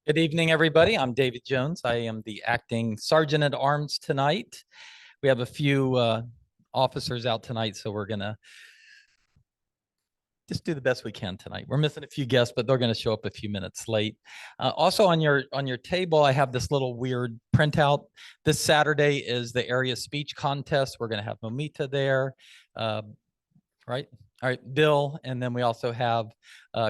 Good evening, everybody. I'm David Jones. I am the acting sergeant at arms tonight. We have a few officers out tonight, so we're going to just do the best we can tonight. We're missing a few guests, but they're going to show up a few minutes late. Also on your table, I have this little weird printout. This Saturday is the area speech contest. We're going to have Momita there, right? All right, Bill, and then we also have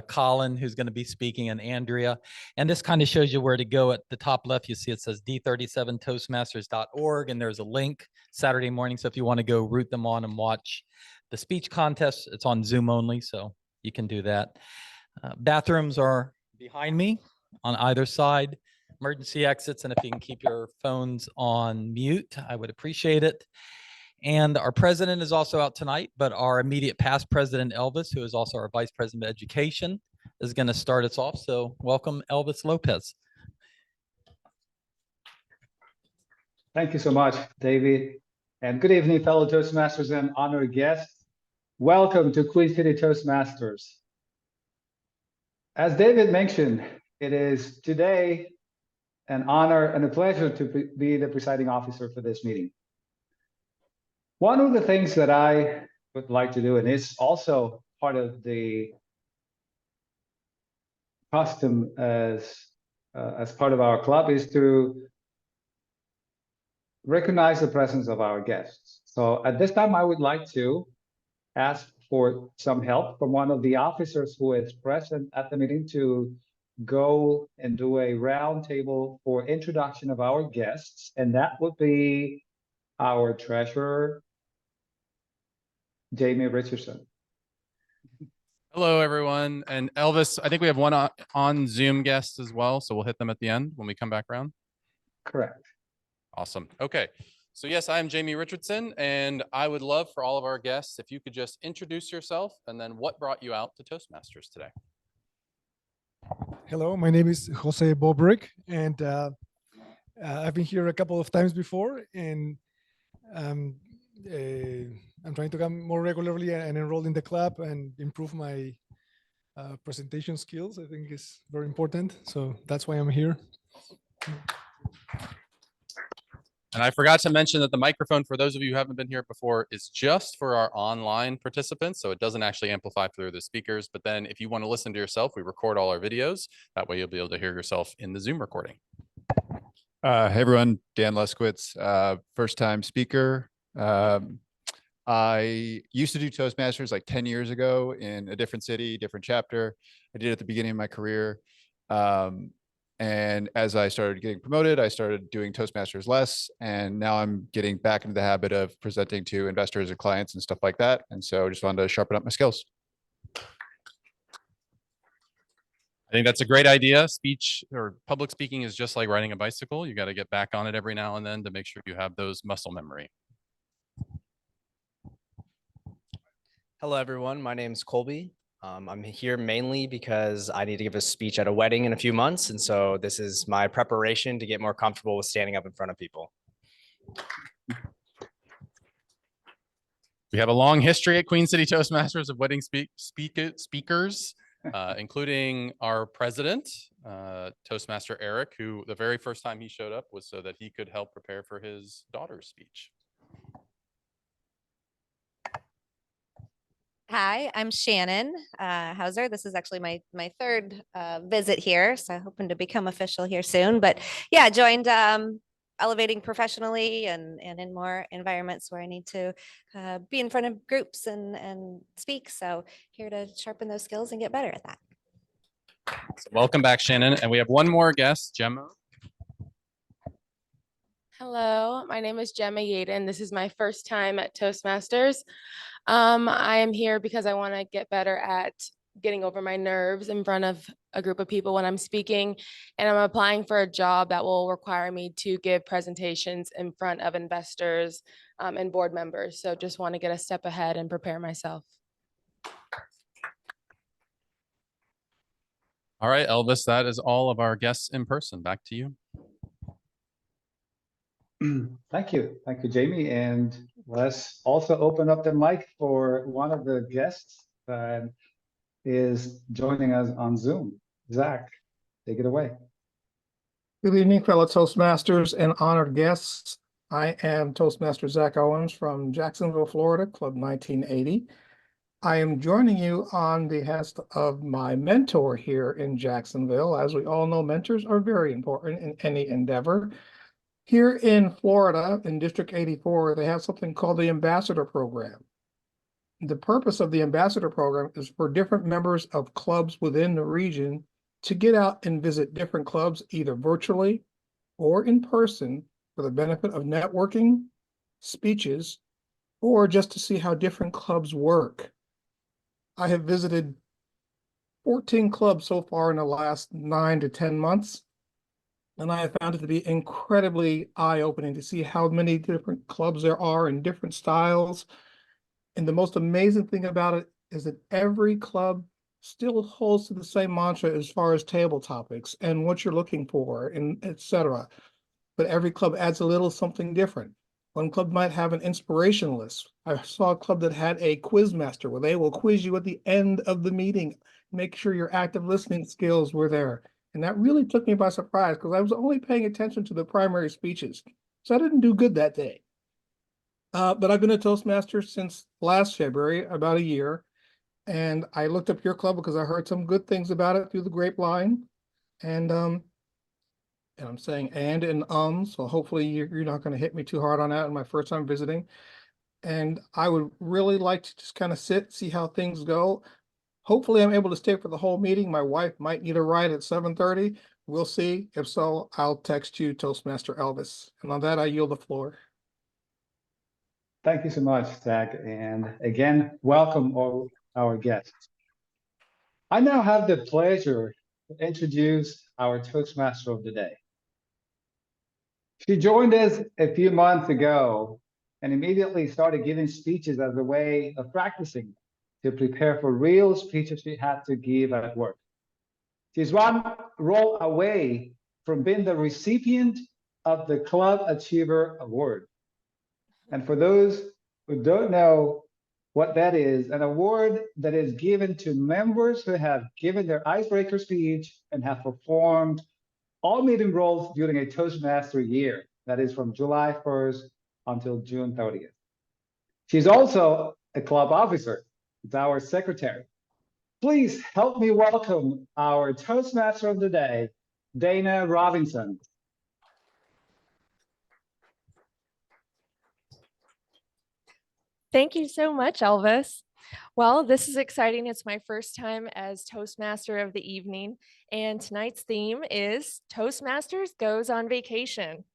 Colin, who's going to be speaking, and Andrea. And this kind of shows you where to go. At the top left, you see it says d37toastmasters.org, and there's a link Saturday morning. So if you want to go root them on and watch the speech contest, it's on Zoom only, so you can do that. Bathrooms are behind me on either side. Emergency exits, and if you can keep your phones on mute, I would appreciate it. And our president is also out tonight, but our immediate past president, Elvis, who is also our vice president of education, is going to start us off. So welcome, Elvis Lopez. Thank you so much, David. And good evening, fellow Toastmasters and honored guests. Welcome to Queen City Toastmasters. As David mentioned, it is today an honor and a pleasure to be the presiding officer for this meeting. One of the things that I would like to do, and it's also part of the custom as part of our club, is to recognize the presence of our guests. So at this time, I would like to ask for some help from one of the officers who is present at the meeting to go and do a round table for introduction of our guests, and that would be our treasurer, Jamie Richardson. Hello, everyone. And Elvis, I think we have one on Zoom guest as well, so we'll hit them at the end when we come back around. Correct. Awesome. Okay. So yes, I'm Jamie Richardson, and I would love for all of our guests, if you could just introduce yourself and then what brought you out to Toastmasters today. Hello, my name is Jose Bobrick, and I've been here a couple of times before, and I'm trying to come more regularly and enroll in the club and improve my presentation skills. I think is very important, so that's why I'm here. And I forgot to mention that the microphone, for those of you who haven't been here before, is just for our online participants. So it doesn't actually amplify through the speakers. But then if you want to listen to yourself, we record all our videos. That way you'll be able to hear yourself in the Zoom recording. Hey everyone, Dan Leskowitz, first time speaker. I used to do Toastmasters like 10 years ago in a different city, different chapter. I did it at the beginning of my career. And as I started getting promoted, I started doing Toastmasters less. And now I'm getting back into the habit of presenting to investors and clients and stuff like that. And so I just wanted to sharpen up my skills. I think that's a great idea. Speech or public speaking is just like riding a bicycle. You got to get back on it every now and then to make sure you have those muscle memory. Hello, everyone. My name is Colby. I'm here mainly because I need to give a speech at a wedding in a few months. And so this is my preparation to get more comfortable with standing up in front of people. We have a long history at Queen City Toastmasters of wedding speakers, including our president, Toastmaster Eric, who the very first time he showed up was so that he could help prepare for his daughter's speech. Hi, I'm Shannon Hauser. This is actually my third visit here, so I'm hoping to become official here soon. But yeah, joined elevating professionally and in more environments where I need to be in front of groups and speak. So here to sharpen those skills and get better at that. So welcome back, Shannon. And we have one more guest, Gemma. Hello, my name is Gemma Yaden. This is my first time at Toastmasters. I am here because I want to get better at getting over my nerves in front of a group of people when I'm speaking, and I'm applying for a job that will require me to give presentations in front of investors and board members. So just want to get a step ahead and prepare myself. All right, Elvis, that is all of our guests in person. Back to you. Thank you, Jamie. And let's also open up the mic for one of the guests that is joining us on Zoom. Zach, take it away. Good evening, fellow Toastmasters and honored guests. I am Toastmaster Zach Owens from Jacksonville, Florida, Club 1980. I am joining you on behalf of my mentor here in Jacksonville. As we all know, mentors are very important in any endeavor. Here in Florida, in District 84, they have something called the Ambassador Program. The purpose of the Ambassador Program is for different members of clubs within the region to get out and visit different clubs, either virtually or in person, for the benefit of networking, speeches, or just to see how different clubs work. I have visited 14 clubs so far in the last 9 to 10 months, and I have found it to be incredibly eye-opening to see how many different clubs there are in different styles. And the most amazing thing about it is that every club still holds to the same mantra as far as table topics and what you're looking for, and etc. But every club adds a little something different. One club might have an inspiration list. I saw a club that had a quiz master where they will quiz you at the end of the meeting, make sure your active listening skills were there. And that really took me by surprise because I was only paying attention to the primary speeches. So I didn't do good that day. But I've been a Toastmaster since last February, about a year. And I looked up your club because I heard some good things about it through the grapevine. And I'm saying and so hopefully you're not going to hit me too hard on that in my first time visiting. And I would really like to just kind of see how things go. Hopefully I'm able to stay for the whole meeting. My wife might need a ride at 7:30. We'll see. If so, I'll text you, Toastmaster Elvis. And on that, I yield the floor. Thank you so much, Zach. And again, welcome all our guests. I now have the pleasure to introduce our Toastmaster of the day. She joined us a few months ago and immediately started giving speeches as a way of practicing to prepare for real speeches she had to give at work. She's one role away from being the recipient of the Club Achiever Award. And for those who don't know what that is, an award that is given to members who have given their icebreaker speech and have performed all meeting roles during a Toastmaster year, that is from July 1st until June 30th. She's also a club officer. It's our secretary. Please help me welcome our Toastmaster of the day, Dana Robinson. Thank you so much, Elvis. Well, this is exciting. It's my first time as Toastmaster of the evening, and tonight's theme is Toastmasters Goes on Vacation.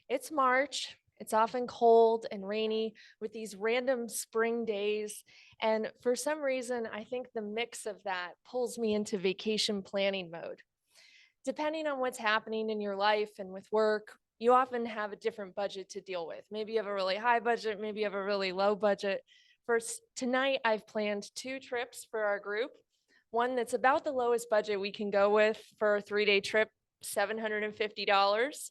It's March. It's often cold and rainy with these random spring days. And for some reason, I think the mix of that pulls me into vacation planning mode. Depending on what's happening in your life and with work, you often have a different budget to deal with. Maybe you have a really high budget, maybe you have a really low budget. For tonight, I've planned 2 trips for our group. One that's about the lowest budget we can go with for a 3-day trip, $750.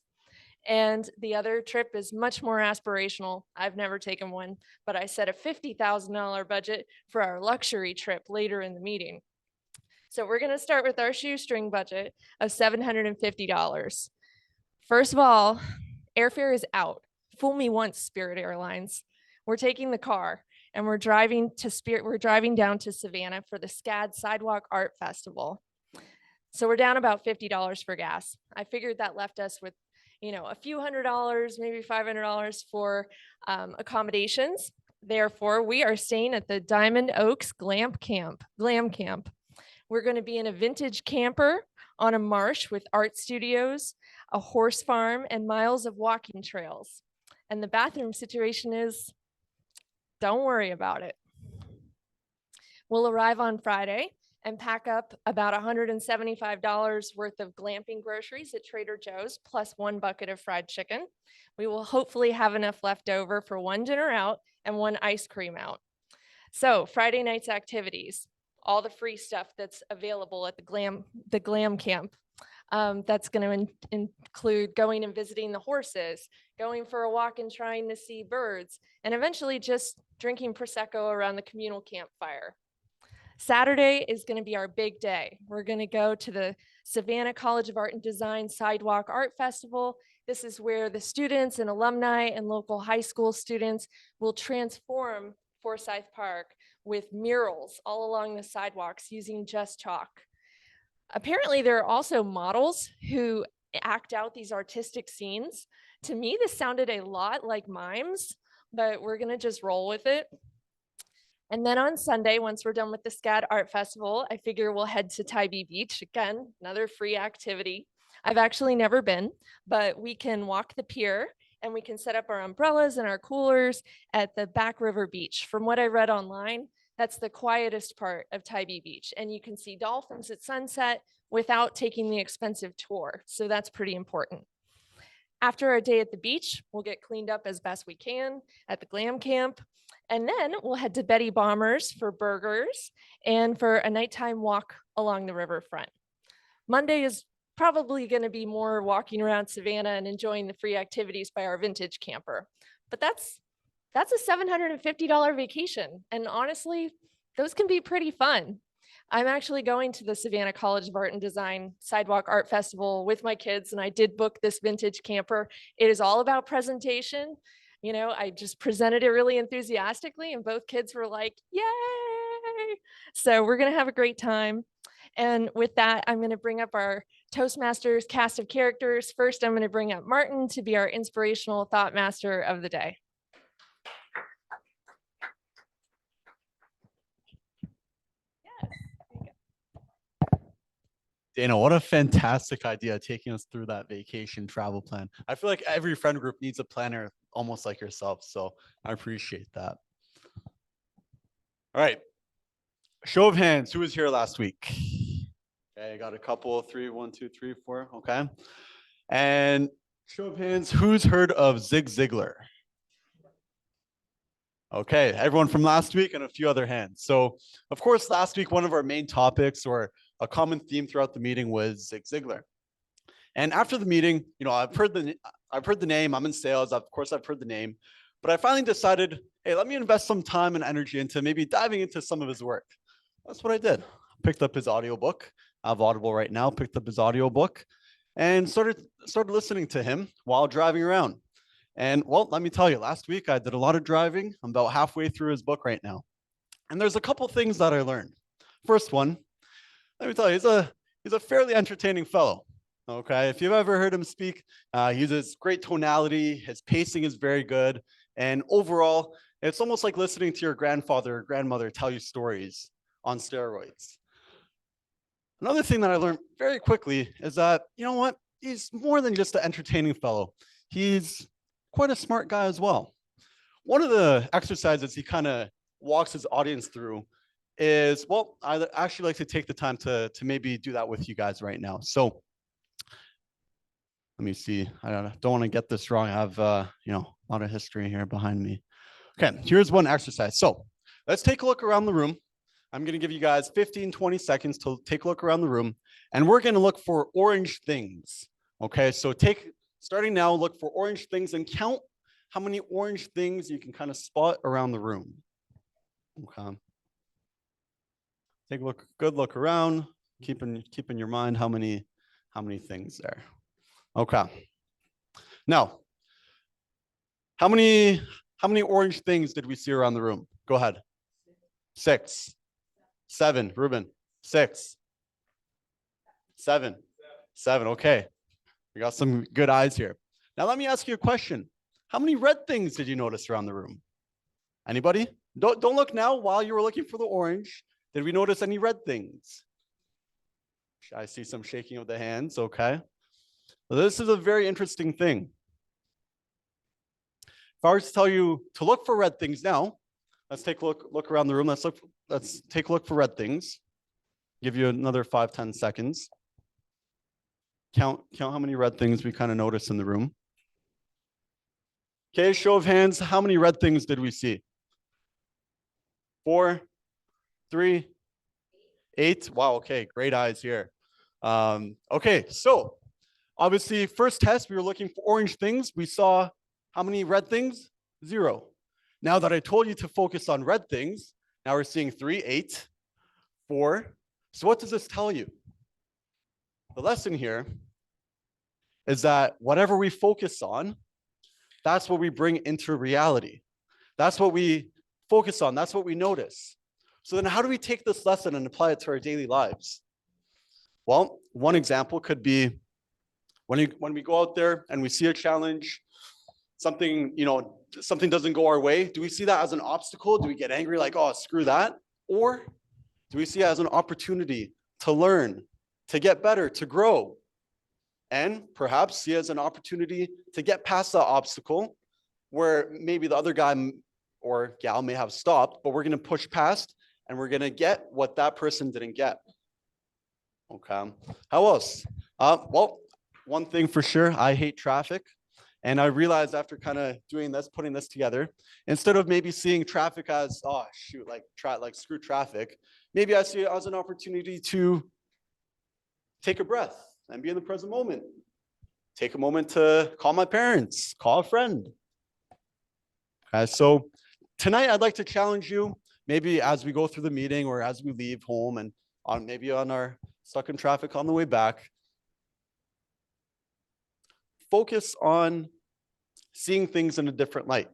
And the other trip is much more aspirational. I've never taken one, but I set a $50,000 budget for our luxury trip later in the meeting. So we're going to start with our shoestring budget of $750. First of all, airfare is out. Fool me once, Spirit Airlines. We're taking the car and we're driving down to Savannah for the SCAD Sidewalk Art Festival. So we're down about $50 for gas. I figured that left us with, a few $100, maybe $500 for accommodations. Therefore, we are staying at the Diamond Oaks Glam Camp. We're going to be in a vintage camper on a marsh with art studios, a horse farm, and miles of walking trails. And the bathroom situation is, don't worry about it. We'll arrive on Friday and pack up about $175 worth of glamping groceries at Trader Joe's, plus 1 bucket of fried chicken. We will hopefully have enough left over for 1 dinner out and 1 ice cream out. So Friday night's activities, all the free stuff that's available at the glam camp. That's going to include going and visiting the horses, going for a walk and trying to see birds, and eventually just drinking Prosecco around the communal campfire. Saturday is going to be our big day. We're going to go to the Savannah College of Art and Design Sidewalk Art Festival. This is where the students and alumni and local high school students will transform Forsyth Park with murals all along the sidewalks using just chalk. Apparently, there are also models who act out these artistic scenes. To me, this sounded a lot like mimes, but we're gonna just roll with it. And then on Sunday, once we're done with the SCAD Art Festival, I figure we'll head to Tybee Beach. Again, another free activity. I've actually never been, but we can walk the pier and we can set up our umbrellas and our coolers at the Back River Beach. From what I read online, that's the quietest part of Tybee Beach. And you can see dolphins at sunset without taking the expensive tour. So that's pretty important. After our day at the beach, we'll get cleaned up as best we can at the glam camp. And then we'll head to Betty Bombers for burgers and for a nighttime walk along the riverfront. Monday is probably going to be more walking around Savannah and enjoying the free activities by our vintage camper. But that's a $750 vacation. And honestly, those can be pretty fun. I'm actually going to the Savannah College of Art and Design Sidewalk Art Festival with my kids, and I did book this vintage camper. It is all about presentation. You know, I just presented it really enthusiastically, and both kids were like, yay! So we're gonna have a great time. And with that, I'm gonna bring up our Toastmasters cast of characters. First, I'm gonna bring up Martin to be our inspirational thought master of the day. Dana, what a fantastic idea taking us through that vacation travel plan. I feel like every friend group needs a planner almost like yourself. So I appreciate that. All right. Show of hands. Who was here last week? Okay, I got a couple, 3, 1, 2, 3, 4. Okay. And show of hands, who's heard of Zig Ziglar? Okay, everyone from last week and a few other hands. So of course, last week, one of our main topics or a common theme throughout the meeting was Zig Ziglar. And after the meeting, you know, I've heard the name, I'm in sales, of course I've heard the name, but I finally decided, hey, let me invest some time and energy into maybe diving into some of his work. That's what I did. Picked up his audiobook. I have Audible right now, picked up his audiobook and started listening to him while driving around. And well, let me tell you, last week I did a lot of driving. I'm about halfway through his book right now. And there's a couple things that I learned. First one, let me tell you, he's a fairly entertaining fellow. Okay, if you've ever heard him speak, he uses great tonality, his pacing is very good. And overall, it's almost like listening to your grandfather or grandmother tell you stories on steroids. Another thing that I learned very quickly is that, you know what, he's more than just an entertaining fellow. He's quite a smart guy as well. One of the exercises he kind of walks his audience through is, well, I actually like to take the time to maybe do that with you guys right now. So let me see. I don't want to get this wrong. I have you know, a lot of history here behind me. Okay, here's one exercise. So let's take a look around the room. I'm going to give you guys 15, 20 seconds to take a look around the room, and we're going to look for orange things. Okay, so starting now, look for orange things and count how many orange things you can kind of spot around the room. Okay. Take a good look around, keep in your mind how many things there. Okay. Now, how many orange things did we see around the room? Go ahead. 6, 7, Ruben. 6, 7, 7. Okay. We got some good eyes here. Now let me ask you a question. How many red things did you notice around the room? Anybody? Don't look now while you were looking for the orange. Did we notice any red things? I see some shaking of the hands. Okay. Well, this is a very interesting thing. If I were to tell you to look for red things now, let's take a look around the room. Let's take a look for red things. Give you another 5, 10 seconds. Count how many red things we kind of notice in the room. Okay, show of hands. How many red things did we see? 4, 3, 8. Wow, okay, great eyes here. Okay, so obviously first test, we were looking for orange things. We saw how many red things? 0. Now that I told you to focus on red things, now we're seeing 3, 8, 4. So what does this tell you? the lesson here is that whatever we focus on, that's what we bring into reality. That's what we focus on. That's what we notice. So then how do we take this lesson and apply it to our daily lives? Well, one example could be when we go out there and we see a challenge, something doesn't go our way. Do we see that as an obstacle? Do we get angry like, oh, screw that? Or do we see it as an opportunity to learn, to get better, to grow? And perhaps see it as an opportunity to get past that obstacle where maybe the other guy or gal may have stopped, but we're going to push past and we're going to get what that person didn't get. Okay. How else? Well, one thing for sure, I hate traffic. And I realized after kind of doing this, putting this together, instead of maybe seeing traffic as, oh, shoot, like screw traffic, maybe I see it as an opportunity to take a breath and be in the present moment. Take a moment to call my parents, call a friend. So tonight I'd like to challenge you, maybe as we go through the meeting or as we leave home and maybe on our stuck in traffic on the way back, focus on seeing things in a different light.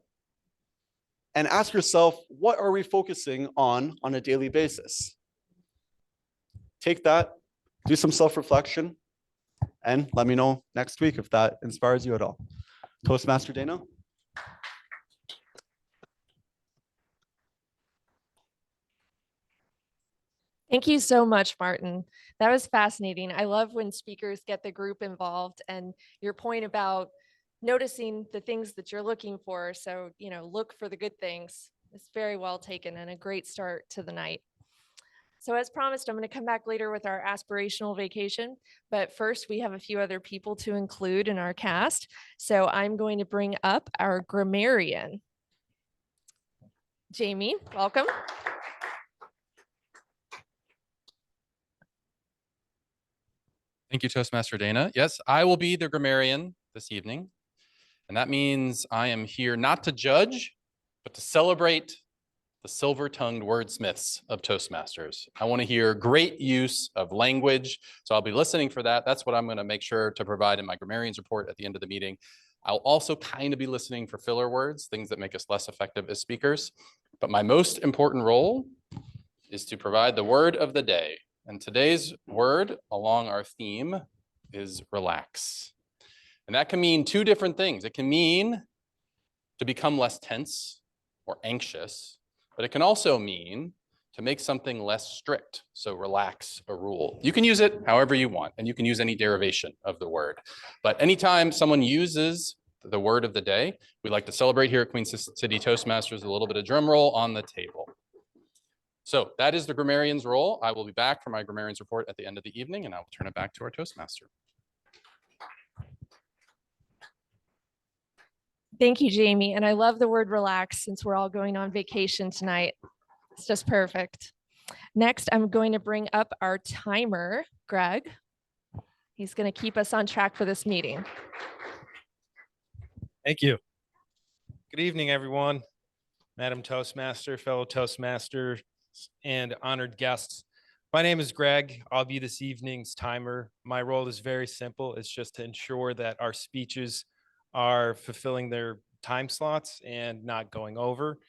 And ask yourself, what are we focusing on a daily basis? Take that, do some self-reflection, and let me know next week if that inspires you at all. Toastmaster Dana. Thank you so much, Martin. That was fascinating. I love when speakers get the group involved, and your point about noticing the things that you're looking for. So, look for the good things. It's very well taken and a great start to the night. So as promised, I'm going to come back later with our aspirational vacation. But first, we have a few other people to include in our cast. So I'm going to bring up our grammarian. Jamie, welcome. Thank you, Toastmaster Dana. Yes, I will be the grammarian this evening. And that means I am here not to judge, but to celebrate the silver-tongued wordsmiths of Toastmasters. I want to hear great use of language, so I'll be listening for that. That's what I'm going to make sure to provide in my grammarian's report at the end of the meeting. I'll also kind of be listening for filler words, things that make us less effective as speakers. But my most important role is to provide the word of the day. And today's word along our theme is relax. And that can mean two different things. It can mean to become less tense or anxious, but it can also mean to make something less strict. So relax a rule. You can use it however you want, and you can use any derivation of the word. But anytime someone uses the word of the day, we like to celebrate here at Queen City Toastmasters, a little bit of drum roll on the table. So that is the grammarian's role. I will be back for my grammarian's report at the end of the evening, and I will turn it back to our Toastmaster. Thank you, Jamie. And I love the word relax since we're all going on vacation tonight. It's just perfect. Next, I'm going to bring up our timer, Greg. He's going to keep us on track for this meeting. Thank you. Good evening, everyone. Madam Toastmaster, fellow Toastmasters, and honored guests. My name is Greg. I'll be this evening's timer. My role is very simple. It's just to ensure that our speeches are fulfilling their time slots and not going over.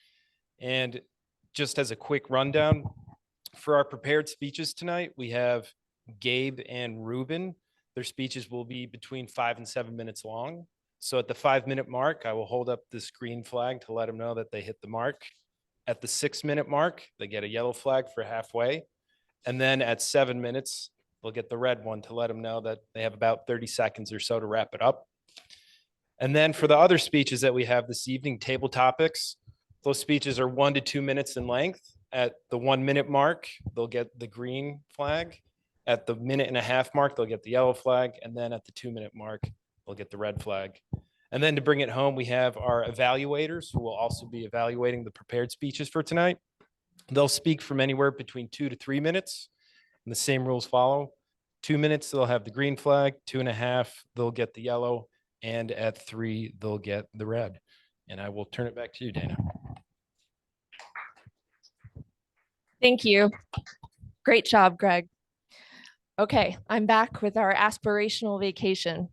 And just as a quick rundown, for our prepared speeches tonight, we have Gabe and Ruben. Their speeches will be between 5 and 7 minutes long. So at the 5-minute mark, I will hold up this green flag to let them know that they hit the mark. At the 6-minute mark, they get a yellow flag for halfway. And then at 7 minutes, they'll get the red one to let them know that they have about 30 seconds or so to wrap it up. And then for the other speeches that we have this evening, table topics, those speeches are 1 to 2 minutes in length. At the 1-minute mark, they'll get the green flag. At the 1.5-minute mark, they'll get the yellow flag. And then at the 2-minute mark, they'll get the red flag. And then to bring it home, we have our evaluators who will also be evaluating the prepared speeches for tonight. They'll speak from anywhere between 2 to 3 minutes. And the same rules follow. 2 minutes, they'll have the green flag. 2.5, they'll get the yellow. And at 3, they'll get the red. And I will turn it back to you, Dana. Thank you. Great job, Greg. Okay, I'm back with our aspirational vacation.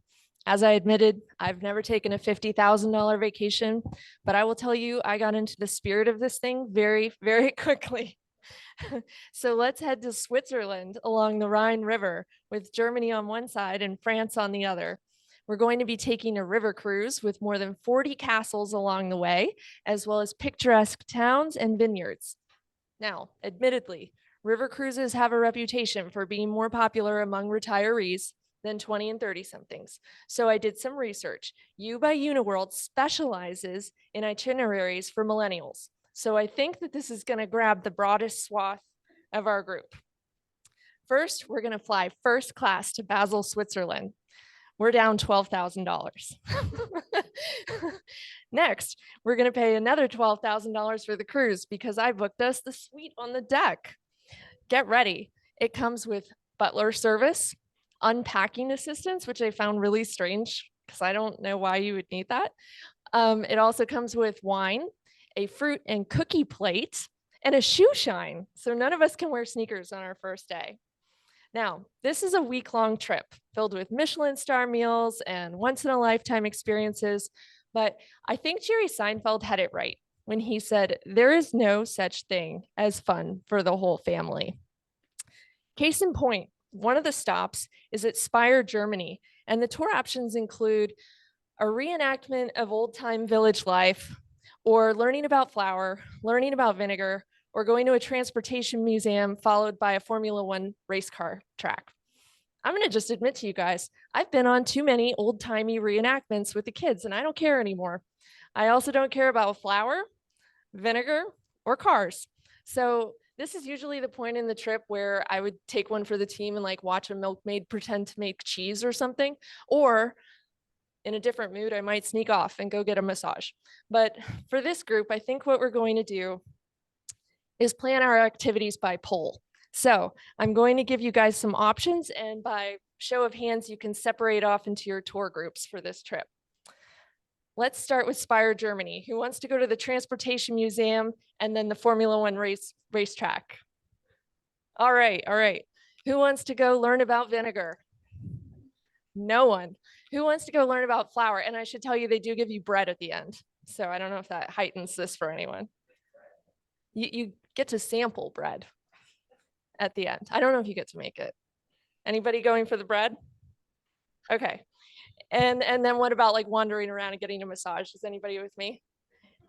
As I admitted, I've never taken a $50,000 vacation, but I will tell you, I got into the spirit of this thing very, very quickly. So let's head to Switzerland along the Rhine River with Germany on one side and France on the other. We're going to be taking a river cruise with more than 40 castles along the way, as well as picturesque towns and vineyards. Now, admittedly, river cruises have a reputation for being more popular among retirees than 20 and 30 somethings. So I did some research. U by Uniworld specializes in itineraries for millennials. So I think that this is going to grab the broadest swath of our group. First, we're going to fly first class to Basel, Switzerland. We're down $12,000. Next, we're going to pay another $12,000 for the cruise because I booked us the suite on the deck. Get ready. It comes with butler service, unpacking assistance, which I found really strange because I don't know why you would need that. It also comes with wine, a fruit and cookie plate, and a shoe shine. So none of us can wear sneakers on our first day. Now, this is a week-long trip filled with Michelin star meals and once-in-a-lifetime experiences, but I think Jerry Seinfeld had it right when he said, there is no such thing as fun for the whole family. Case in point, one of the stops is at Speyer, Germany, and the tour options include a reenactment of old-time village life, or learning about flour, learning about vinegar, or going to a transportation museum followed by a Formula One race car track. I'm going to just admit to you guys, I've been on too many old-timey reenactments with the kids and I don't care anymore. I also don't care about flour, vinegar, or cars. So this is usually the point in the trip where I would take one for the team and like watch a milkmaid pretend to make cheese or something, or in a different mood, I might sneak off and go get a massage. But for this group, I think what we're going to do is plan our activities by poll. So I'm going to give you guys some options, and by show of hands, you can separate off into your tour groups for this trip. Let's start with Speyer, Germany. Who wants to go to the Transportation Museum and then the Formula One racetrack? All right, all right. Who wants to go learn about vinegar? No one. Who wants to go learn about flour? And I should tell you, they do give you bread at the end. So I don't know if that heightens this for anyone. You get to sample bread at the end. I don't know if you get to make it. Anybody going for the bread? Okay. And then what about like wandering around and getting a massage? Is anybody with me?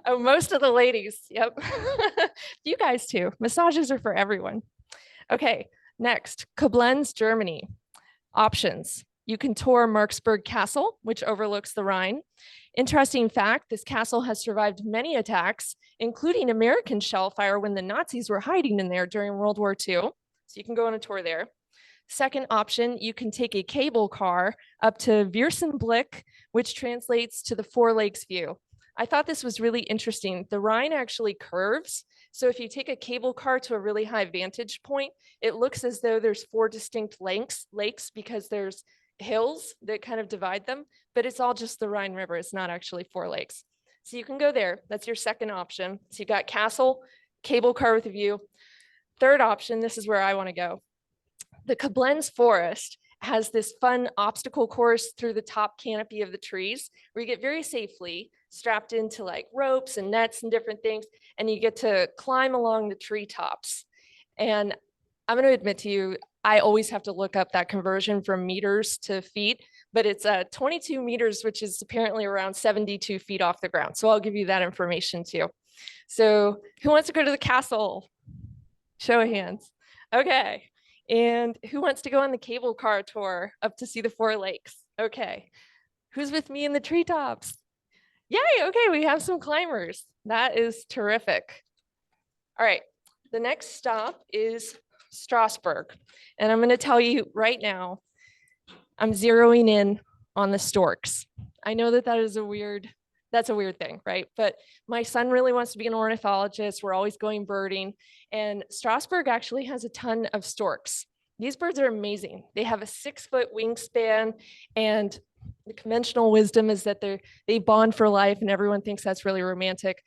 Oh, most of the ladies. Yep. You guys too. Massages are for everyone. Okay. Next, Koblenz, Germany. Options. You can tour Marksburg Castle, which overlooks the Rhine. Interesting fact, this castle has survived many attacks, including American shell fire when the Nazis were hiding in there during World War II. So you can go on a tour there. Second option, you can take a cable car up to Viersenblick, which translates to the Four Lakes view. I thought this was really interesting. The Rhine actually curves. So if you take a cable car to a really high vantage point, it looks as though there's four distinct lakes because there's hills that kind of divide them, but it's all just the Rhine River. It's not actually four lakes. So you can go there. That's your second option. So you got castle, cable car with a view. Third option, this is where I want to go. The Koblenz Forest has this fun obstacle course through the top canopy of the trees where you get very safely strapped into like ropes and nets and different things, and you get to climb along the treetops. And I'm going to admit to you, I always have to look up that conversion from meters to feet, but it's 22 meters, which is apparently around 72 feet off the ground. So I'll give you that information too. So who wants to go to the castle? Show of hands. Okay. And who wants to go on the cable car tour up to see the Four Lakes? Okay. Who's with me in the treetops? Yay. Okay. We have some climbers. That is terrific. All right. The next stop is Strasbourg. And I'm going to tell you right now, I'm zeroing in on the storks. I know that that's a weird thing, right? But my son really wants to be an ornithologist. We're always going birding. And Strasbourg actually has a ton of storks. These birds are amazing. They have a 6-foot wingspan, and the conventional wisdom is that they bond for life, and everyone thinks that's really romantic.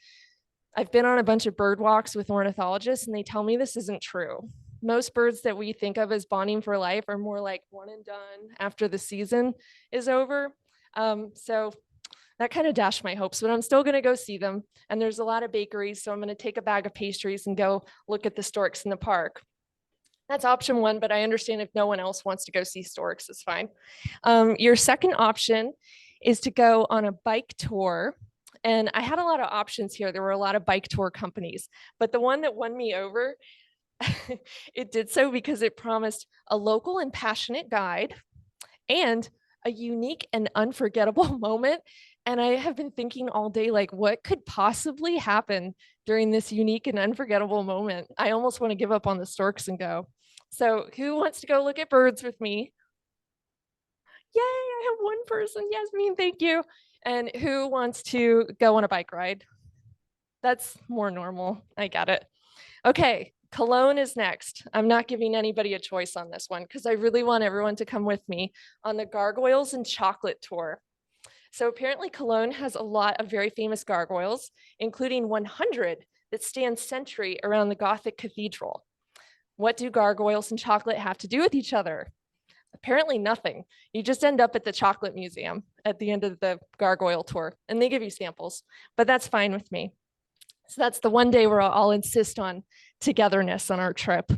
I've been on a bunch of bird walks with ornithologists, and they tell me this isn't true. most birds that we think of as bonding for life are more like one and done after the season is over. So that kind of dashed my hopes, but I'm still going to go see them. And there's a lot of bakeries, so I'm going to take a bag of pastries and go look at the storks in the park. That's option one, but I understand if no one else wants to go see storks, it's fine. Your second option is to go on a bike tour. And I had a lot of options here. There were a lot of bike tour companies, but the one that won me over, it did so because it promised a local and passionate guide and a unique and unforgettable moment. And I have been thinking all day, like, what could possibly happen during this unique and unforgettable moment? I almost want to give up on the storks and go. So who wants to go look at birds with me? Yay, I have one person. Yasmin, thank you. And who wants to go on a bike ride? That's more normal. I get it. Okay, Cologne is next. I'm not giving anybody a choice on this one because I really want everyone to come with me on the Gargoyles and Chocolate Tour. So apparently Cologne has a lot of very famous gargoyles, including 100 that stand sentry around the Gothic cathedral. What do gargoyles and chocolate have to do with each other? Apparently nothing. You just end up at the chocolate museum at the end of the gargoyle tour, and they give you samples, but that's fine with me. So that's the one day where I'll insist on togetherness on our trip.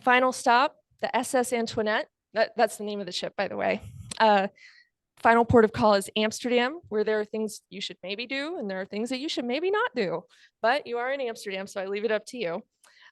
Final stop, the SS Antoinette. That's the name of the ship, by the way. Final port of call is Amsterdam, where there are things you should maybe do, and there are things that you should maybe not do. But you are in Amsterdam, so I leave it up to you.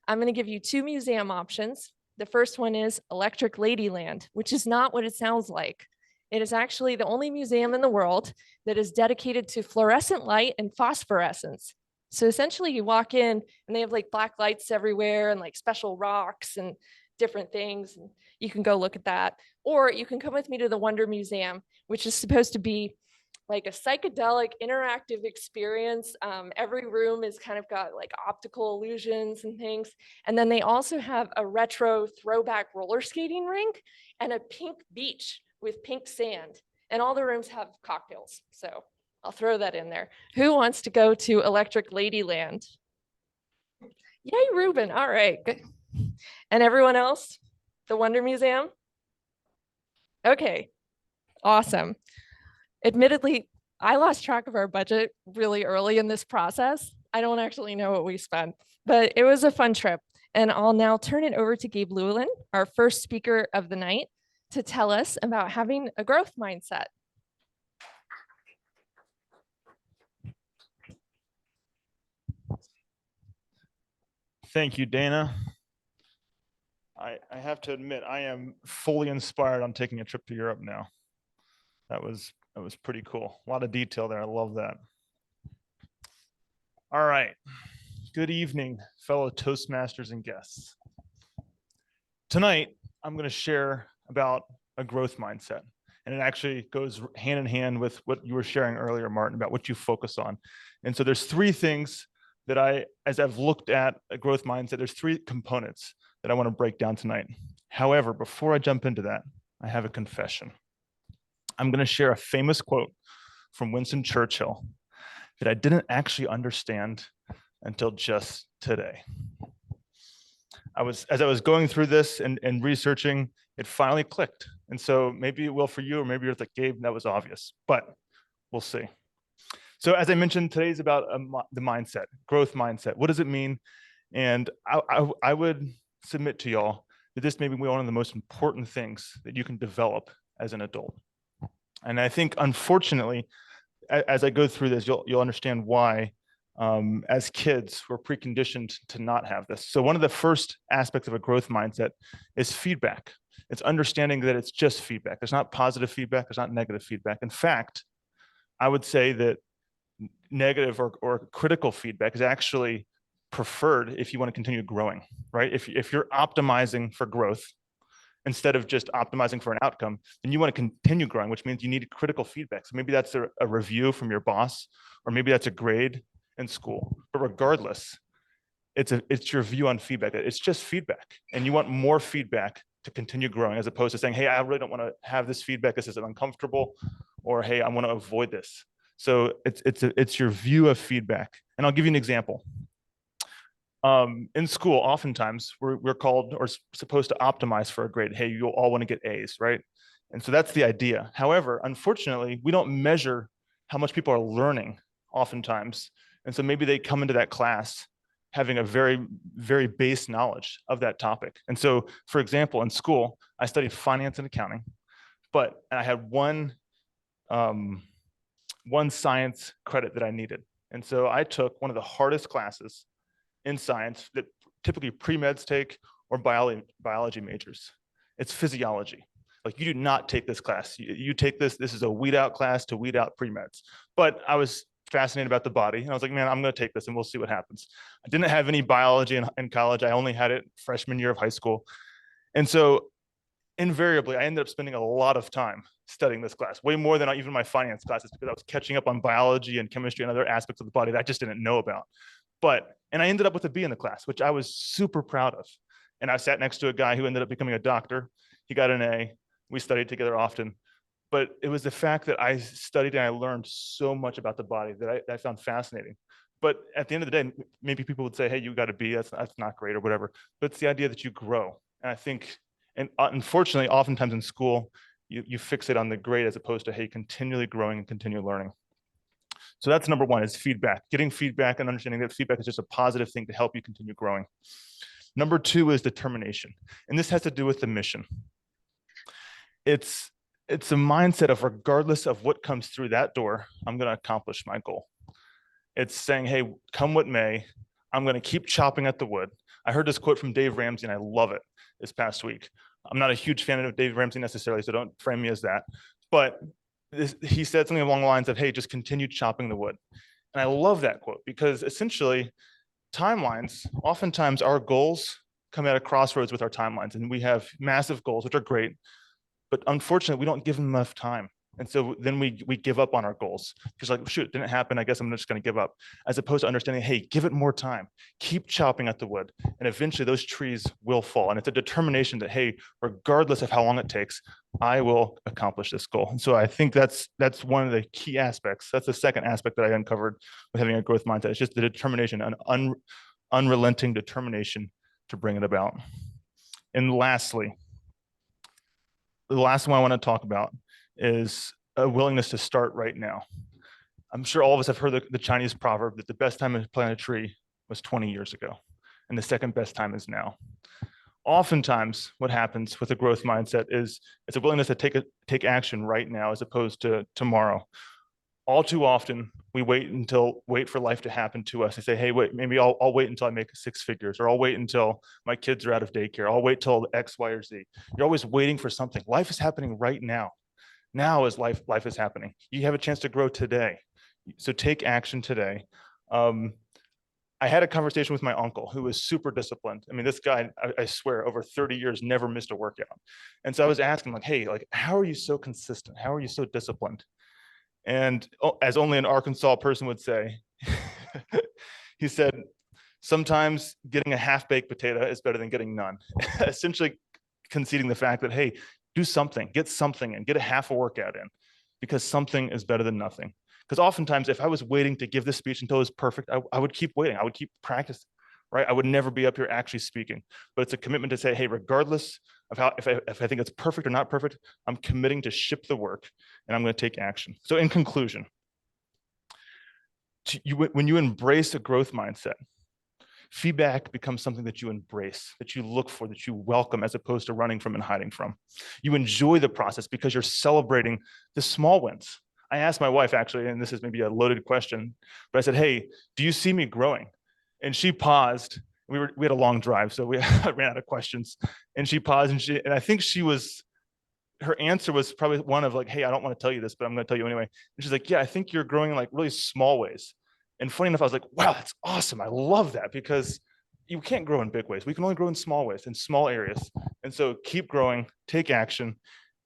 I'm going to give you two museum options. The first one is Electric Ladyland, which is not what it sounds like. It is actually the only museum in the world that is dedicated to fluorescent light and phosphorescence. So essentially you walk in and they have like black lights everywhere and like special rocks and different things. And you can go look at that. Or you can come with me to the Wonder Museum, which is supposed to be like a psychedelic interactive experience. Every room is kind of got like optical illusions and things. And then they also have a retro throwback roller skating rink and a pink beach with pink sand. And all the rooms have cocktails. So I'll throw that in there. Who wants to go to Electric Ladyland? Yay, Ruben. All right. Good. And everyone else? The Wonder Museum? Okay. Awesome. Admittedly, I lost track of our budget really early in this process. I don't actually know what we spent, but it was a fun trip. And I'll now turn it over to Gabe Llewellyn, our first speaker of the night, to tell us about having a growth mindset. Thank you, Dana. I have to admit, I am fully inspired on taking a trip to Europe now. That was pretty cool. A lot of detail there. I love that. All right. Good evening, fellow Toastmasters and guests. Tonight, I'm going to share about a growth mindset. And it actually goes hand in hand with what you were sharing earlier, Martin, about what you focus on. And so there's three things that as I've looked at a growth mindset, there's three components that I want to break down tonight. However, before I jump into that, I have a confession. I'm going to share a famous quote from Winston Churchill that I didn't actually understand until just today. As I was going through this and researching, it finally clicked. And so maybe it will for you, or maybe you're like, Gabe, that was obvious, but we'll see. So as I mentioned, today's about the mindset, growth mindset. What does it mean? And I would submit to y'all that this may be one of the most important things that you can develop as an adult. And I think, unfortunately, as I go through this, you'll understand why, as kids, we're preconditioned to not have this. So one of the first aspects of a growth mindset is feedback. It's understanding that it's just feedback. There's not positive feedback. There's not negative feedback. In fact, I would say that negative or critical feedback is actually preferred if you want to continue growing, right? If you're optimizing for growth, instead of just optimizing for an outcome, then you want to continue growing, which means you need critical feedback. So maybe that's a review from your boss, or maybe that's a grade in school. But regardless, it's your view on feedback. It's just feedback, and you want more feedback to continue growing, as opposed to saying, hey, I really don't want to have this feedback. This is uncomfortable, or hey, I want to avoid this. So it's your view of feedback. And I'll give you an example. In school, oftentimes we're called or supposed to optimize for a grade. Hey, you all want to get A's, right? And so that's the idea. However, unfortunately, we don't measure how much people are learning oftentimes. And so maybe they come into that class having a very, very base knowledge of that topic. And so, for example, in school, I studied finance and accounting, but I had one science credit that I needed. And so I took one of the hardest classes in science that typically pre-meds take or biology majors. It's physiology. Like, you do not take this class. You take this is a weed out class to weed out pre-meds. But I was fascinated about the body. And I was like, man, I'm going to take this and we'll see what happens. I didn't have any biology in college. I only had it freshman year of high school. And so invariably, I ended up spending a lot of time studying this class, way more than even my finance classes, because I was catching up on biology and chemistry and other aspects of the body that I just didn't know about. And I ended up with a B in the class, which I was super proud of. And I sat next to a guy who ended up becoming a doctor. He got an A. We studied together often. But it was the fact that I studied and I learned so much about the body that I found fascinating. But at the end of the day, maybe people would say, hey, you got a B, that's not great or whatever. But it's the idea that you grow. And I think, and unfortunately, oftentimes in school, you fixate on the grade as opposed to, hey, continually growing and continue learning. So that's number one, is feedback. Getting feedback and understanding that feedback is just a positive thing to help you continue growing. Number two is determination. And this has to do with the mission. It's a mindset of, regardless of what comes through that door, I'm going to accomplish my goal. It's saying, hey, come what may, I'm going to keep chopping at the wood. I heard this quote from Dave Ramsey and I love it this past week. I'm not a huge fan of Dave Ramsey necessarily, so don't frame me as that. But he said something along the lines of, hey, just continue chopping the wood. And I love that quote, because essentially timelines, oftentimes our goals come at a crossroads with our timelines, and we have massive goals, which are great, but unfortunately we don't give them enough time. And so then we give up on our goals. Just like, shoot, it didn't happen, I guess I'm just going to give up. As opposed to understanding, hey, give it more time, keep chopping at the wood, and eventually those trees will fall. And it's a determination that, hey, regardless of how long it takes, I will accomplish this goal. And so I think that's one of the key aspects. That's the second aspect that I uncovered with having a growth mindset. It's just the determination, an unrelenting determination to bring it about. And lastly, the last one I want to talk about is a willingness to start right now. I'm sure all of us have heard the Chinese proverb that the best time to plant a tree was 20 years ago, and the second best time is now. Oftentimes, what happens with a growth mindset is it's a willingness to take action right now as opposed to tomorrow. All too often, we wait for life to happen to us and say, hey, wait, maybe I'll wait until I make 6 figures, or I'll wait until my kids are out of daycare. I'll wait till X, Y, or Z. You're always waiting for something. Life is happening right now. Now is life is happening. You have a chance to grow today. So take action today. I had a conversation with my uncle, who was super disciplined. I mean, this guy, I swear, over 30 years, never missed a workout. And so I was asking, like, hey, like, how are you so consistent? How are you so disciplined? And as only an Arkansas person would say, he said, sometimes getting a half-baked potato is better than getting none. Essentially conceding the fact that, hey, do something, get something in, get a half a workout in, because something is better than nothing. Because oftentimes, if I was waiting to give this speech until it was perfect, I would keep waiting. I would keep practicing, right? I would never be up here actually speaking. But it's a commitment to say, hey, regardless of how, if I think it's perfect or not perfect, I'm committing to ship the work, and I'm going to take action. So in conclusion, when you embrace a growth mindset, feedback becomes something that you embrace, that you look for, that you welcome, as opposed to running from and hiding from. You enjoy the process because you're celebrating the small wins. I asked my wife, actually, and this is maybe a loaded question, but I said, hey, do you see me growing? And she paused. We had a long drive, so we ran out of questions. And she paused, and I think her answer was probably one of like, hey, I don't want to tell you this, but I'm going to tell you anyway. And she's like, yeah, I think you're growing in like really small ways. And funny enough, I was like, wow, that's awesome. I love that, because you can't grow in big ways. We can only grow in small ways, in small areas. And so keep growing, take action.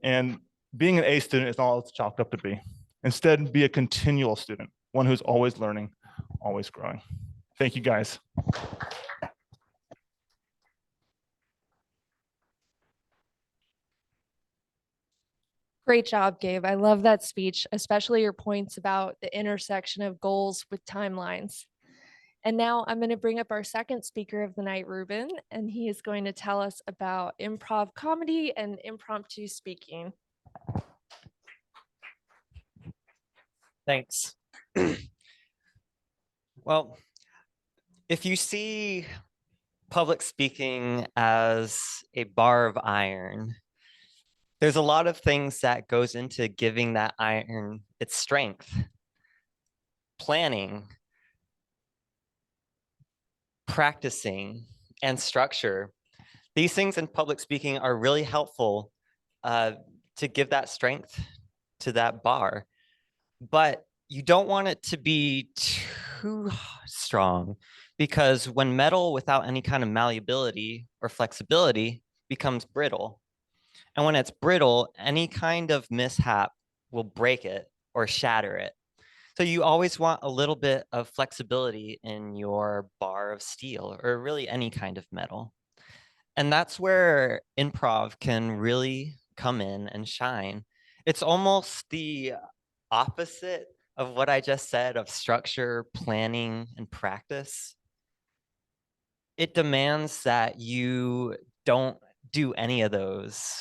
And being an A student is not all it's chalked up to be. Instead, be a continual student, one who's always learning, always growing. Thank you, guys. Great job, Gabe. I love that speech, especially your points about the intersection of goals with timelines. And now I'm going to bring up our second speaker of the night, Ruben, and he is going to tell us about improv comedy and impromptu speaking. Thanks. Well, if you see public speaking as a bar of iron, there's a lot of things that goes into giving that iron its strength. Planning, practicing, and structure. These things in public speaking are really helpful to give that strength to that bar. But you don't want it to be too strong, because when metal without any kind of malleability or flexibility becomes brittle. And when it's brittle, any kind of mishap will break it or shatter it. So you always want a little bit of flexibility in your bar of steel, or really any kind of metal. And that's where improv can really come in and shine. It's almost the opposite of what I just said of structure, planning, and practice. It demands that you don't do any of those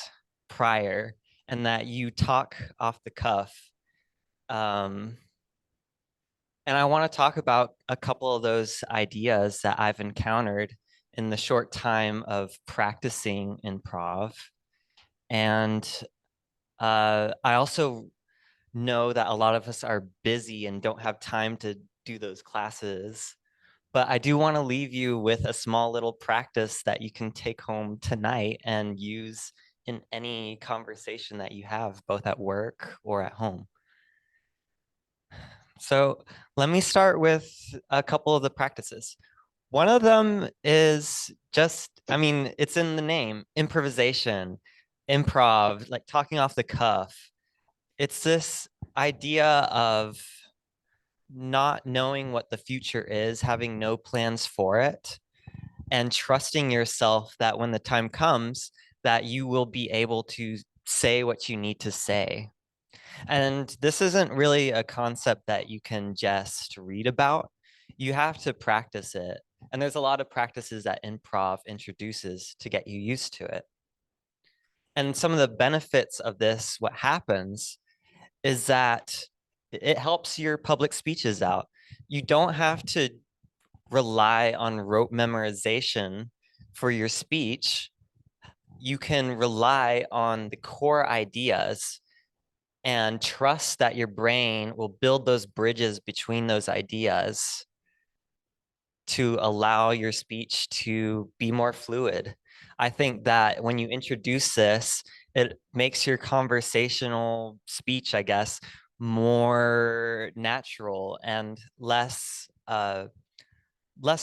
prior, and that you talk off the cuff. And I want to talk about a couple of those ideas that I've encountered in the short time of practicing improv. And I also know that a lot of us are busy and don't have time to do those classes. But I do want to leave you with a small little practice that you can take home tonight and use in any conversation that you have, both at work or at home. So let me start with a couple of the practices. One of them is just, I mean, it's in the name, improvisation, improv, like talking off the cuff. It's this idea of not knowing what the future is, having no plans for it, and trusting yourself that when the time comes, that you will be able to say what you need to say. And this isn't really a concept that you can just read about. You have to practice it. And there's a lot of practices that improv introduces to get you used to it. And some of the benefits of this, what happens is that it helps your public speeches out. You don't have to rely on rote memorization for your speech. You can rely on the core ideas and trust that your brain will build those bridges between those ideas to allow your speech to be more fluid. I think that when you introduce this, it makes your conversational speech, I guess, more natural and less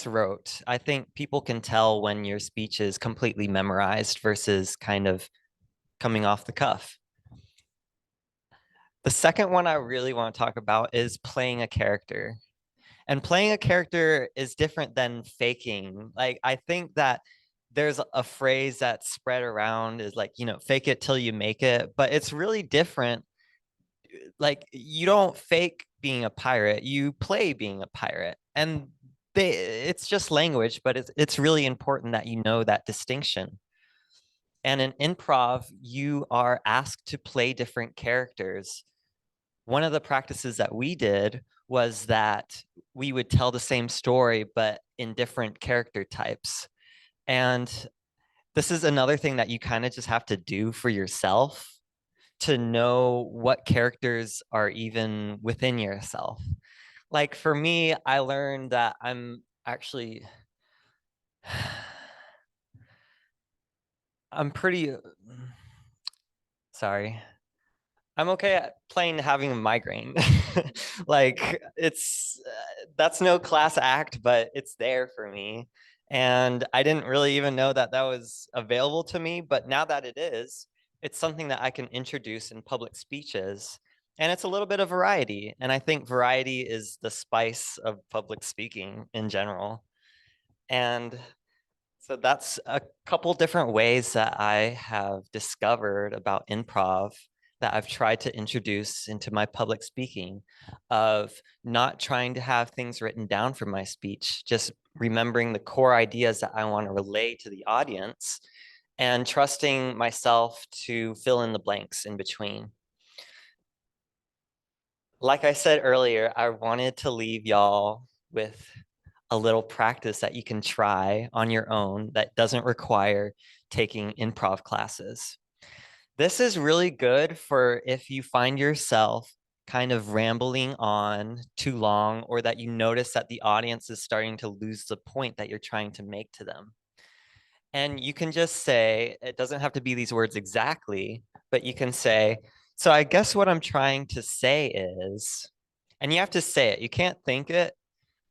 rote. I think people can tell when your speech is completely memorized versus kind of coming off the cuff. The second one I really want to talk about is playing a character. And playing a character is different than faking. Like, I think that there's a phrase that's spread around is like, you know, fake it till you make it, but it's really different. Like, you don't fake being a pirate, you play being a pirate. And it's just language, but it's really important that you know that distinction. And in improv, you are asked to play different characters. One of the practices that we did was that we would tell the same story, but in different character types. And this is another thing that you kind of just have to do for yourself to know what characters are even within yourself. Like for me, I learned that I'm actually, I'm pretty, sorry. I'm okay at playing having a migraine. Like that's no class act, but it's there for me. And I didn't really even know that that was available to me, but now that it is, it's something that I can introduce in public speeches. And it's a little bit of variety. And I think variety is the spice of public speaking in general. And so that's a couple different ways that I have discovered about improv that I've tried to introduce into my public speaking, of not trying to have things written down for my speech, just remembering the core ideas that I want to relay to the audience and trusting myself to fill in the blanks in between. Like I said earlier, I wanted to leave y'all with a little practice that you can try on your own that doesn't require taking improv classes. This is really good for if you find yourself kind of rambling on too long, or that you notice that the audience is starting to lose the point that you're trying to make to them. And you can just say, it doesn't have to be these words exactly, but you can say, so I guess what I'm trying to say is, and you have to say it, you can't think it.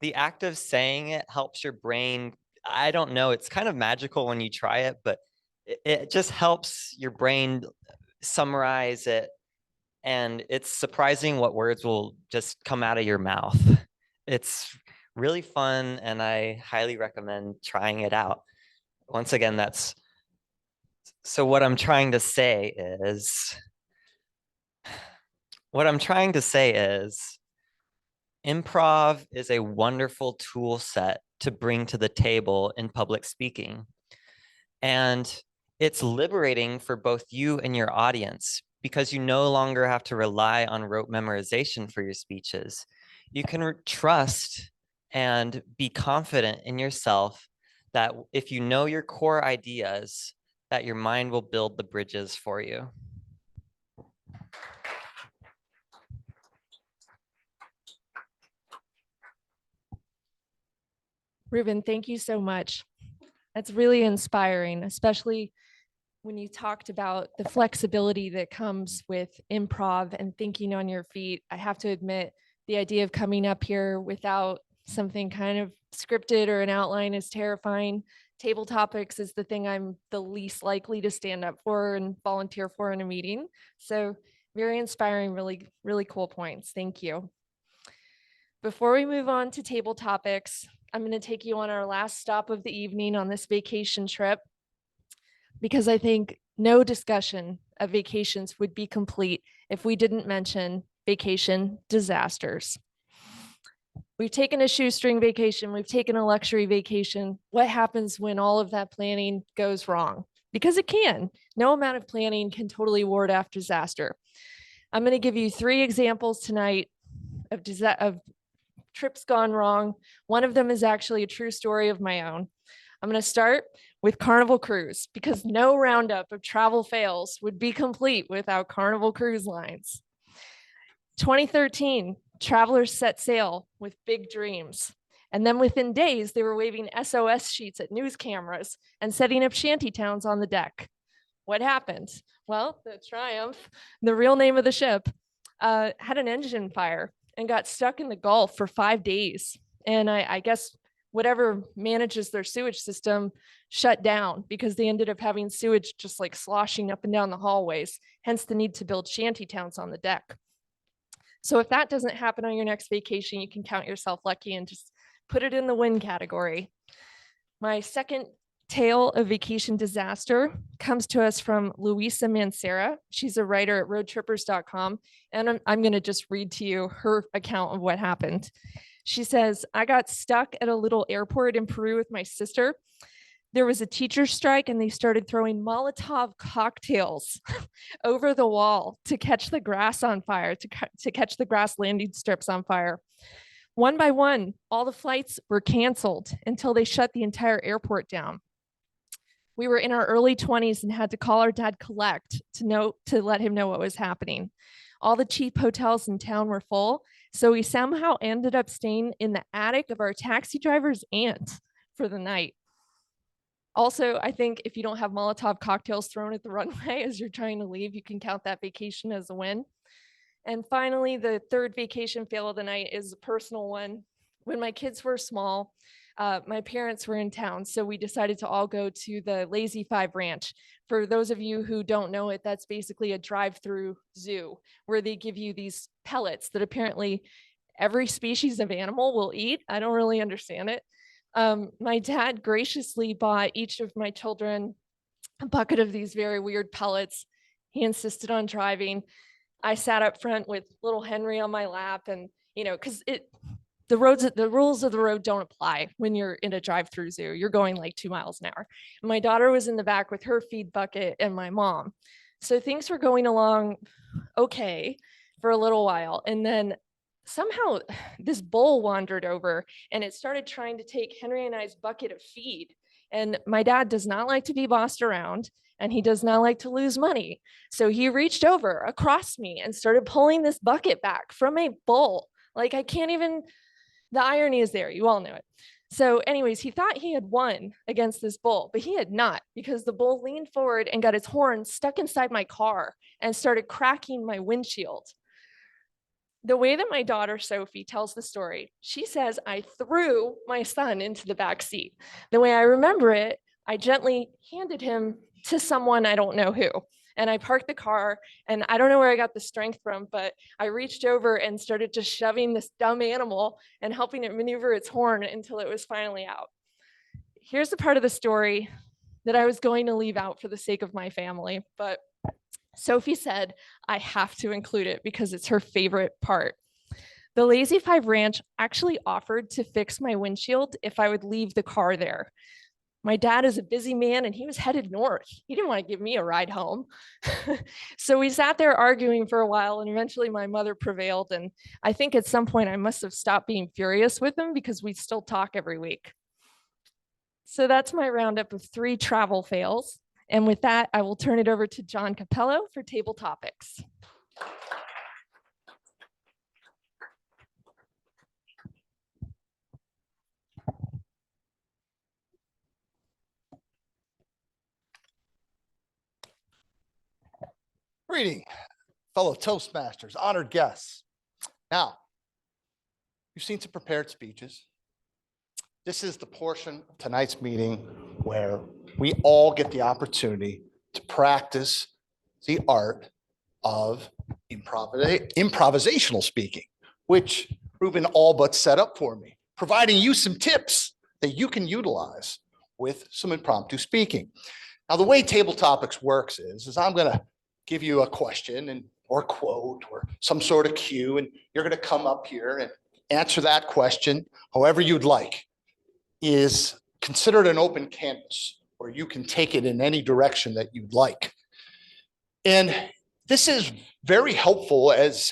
The act of saying it helps your brain. I don't know, it's kind of magical when you try it, but it just helps your brain summarize it. And it's surprising what words will just come out of your mouth. It's really fun, and I highly recommend trying it out. Once again, that's, so what I'm trying to say is, improv is a wonderful tool set to bring to the table in public speaking. And it's liberating for both you and your audience, because you no longer have to rely on rote memorization for your speeches. You can trust and be confident in yourself that if you know your core ideas, that your mind will build the bridges for you. Ruben, thank you so much. That's really inspiring, especially when you talked about the flexibility that comes with improv and thinking on your feet. I have to admit, the idea of coming up here without something kind of scripted or an outline is terrifying. Table topics is the thing I'm the least likely to stand up for and volunteer for in a meeting. So very inspiring, really, really cool points. Thank you. Before we move on to table topics, I'm going to take you on our last stop of the evening on this vacation trip, because I think no discussion of vacations would be complete if we didn't mention vacation disasters. We've taken a shoestring vacation, we've taken a luxury vacation. What happens when all of that planning goes wrong? Because it can. No amount of planning can totally ward off disaster. I'm going to give you 3 examples tonight of trips gone wrong. One of them is actually a true story of my own. I'm going to start with Carnival Cruise, because no roundup of travel fails would be complete without Carnival Cruise Lines. 2013, travelers set sail with big dreams. And then within days, they were waving SOS sheets at news cameras and setting up shanty towns on the deck. What happened? Well, the Triumph, the real name of the ship, had an engine fire and got stuck in the Gulf for 5 days. And I guess whatever manages their sewage system shut down, because they ended up having sewage just like sloshing up and down the hallways, hence the need to build shanty towns on the deck. So if that doesn't happen on your next vacation, you can count yourself lucky and just put it in the win category. My second tale of vacation disaster comes to us from Luisa Mancera. She's a writer at roadtrippers.com. And I'm going to just read to you her account of what happened. She says, I got stuck at a little airport in Peru with my sister. There was a teacher strike and they started throwing Molotov cocktails over the wall to catch the grass on fire, to catch the grass landing strips on fire. One by one, all the flights were canceled until they shut the entire airport down. We were in our early 20s and had to call our dad collect to let him know what was happening. All the cheap hotels in town were full, so we somehow ended up staying in the attic of our taxi driver's aunt for the night. Also, I think if you don't have Molotov cocktails thrown at the runway as you're trying to leave, you can count that vacation as a win. And finally, the third vacation fail of the night is a personal one. When my kids were small, my parents were in town, so we decided to all go to the Lazy 5 Ranch. For those of you who don't know it, that's basically a drive-through zoo where they give you these pellets that apparently every species of animal will eat. I don't really understand it. My dad graciously bought each of my children a bucket of these very weird pellets, He insisted on driving. I sat up front with little Henry on my lap, and because the rules of the road don't apply when you're in a drive-through zoo. You're going like 2 miles an hour. And my daughter was in the back with her feed bucket and my mom. So things were going along okay for a little while. And then somehow this bull wandered over and it started trying to take Henry and I's bucket of feed. And my dad does not like to be bossed around, and he does not like to lose money. So he reached over across me and started pulling this bucket back from a bull. Like, I can't even, the irony is there. You all know it. So anyways, he thought he had won against this bull, but he had not, because the bull leaned forward and got its horn stuck inside my car and started cracking my windshield. The way that my daughter, Sophie, tells the story, she says, I threw my son into the back seat. The way I remember it, I gently handed him to someone, I don't know who. And I parked the car, and I don't know where I got the strength from, but I reached over and started just shoving this dumb animal and helping it maneuver its horn until it was finally out. Here's the part of the story that I was going to leave out for the sake of my family, but Sophie said, I have to include it because it's her favorite part. The Lazy Five Ranch actually offered to fix my windshield if I would leave the car there. My dad is a busy man and he was headed north. He didn't want to give me a ride home. So we sat there arguing for a while, and eventually my mother prevailed. And I think at some point I must have stopped being furious with him because we still talk every week. So that's my roundup of 3 travel fails. And with that, I will turn it over to John Capello for table topics. Greeting, fellow Toastmasters, honored guests. Now, you've seen some prepared speeches. This is the portion of tonight's meeting where we all get the opportunity to practice the art of improvisational speaking, which Ruben all but set up for me, providing you some tips that you can utilize with some impromptu speaking. Now, the way Table Topics works is I'm going to give you a question or quote or some sort of cue, and you're going to come up here and answer that question however you'd like. Is considered an open canvas where you can take it in any direction that you'd like. And this is very helpful, as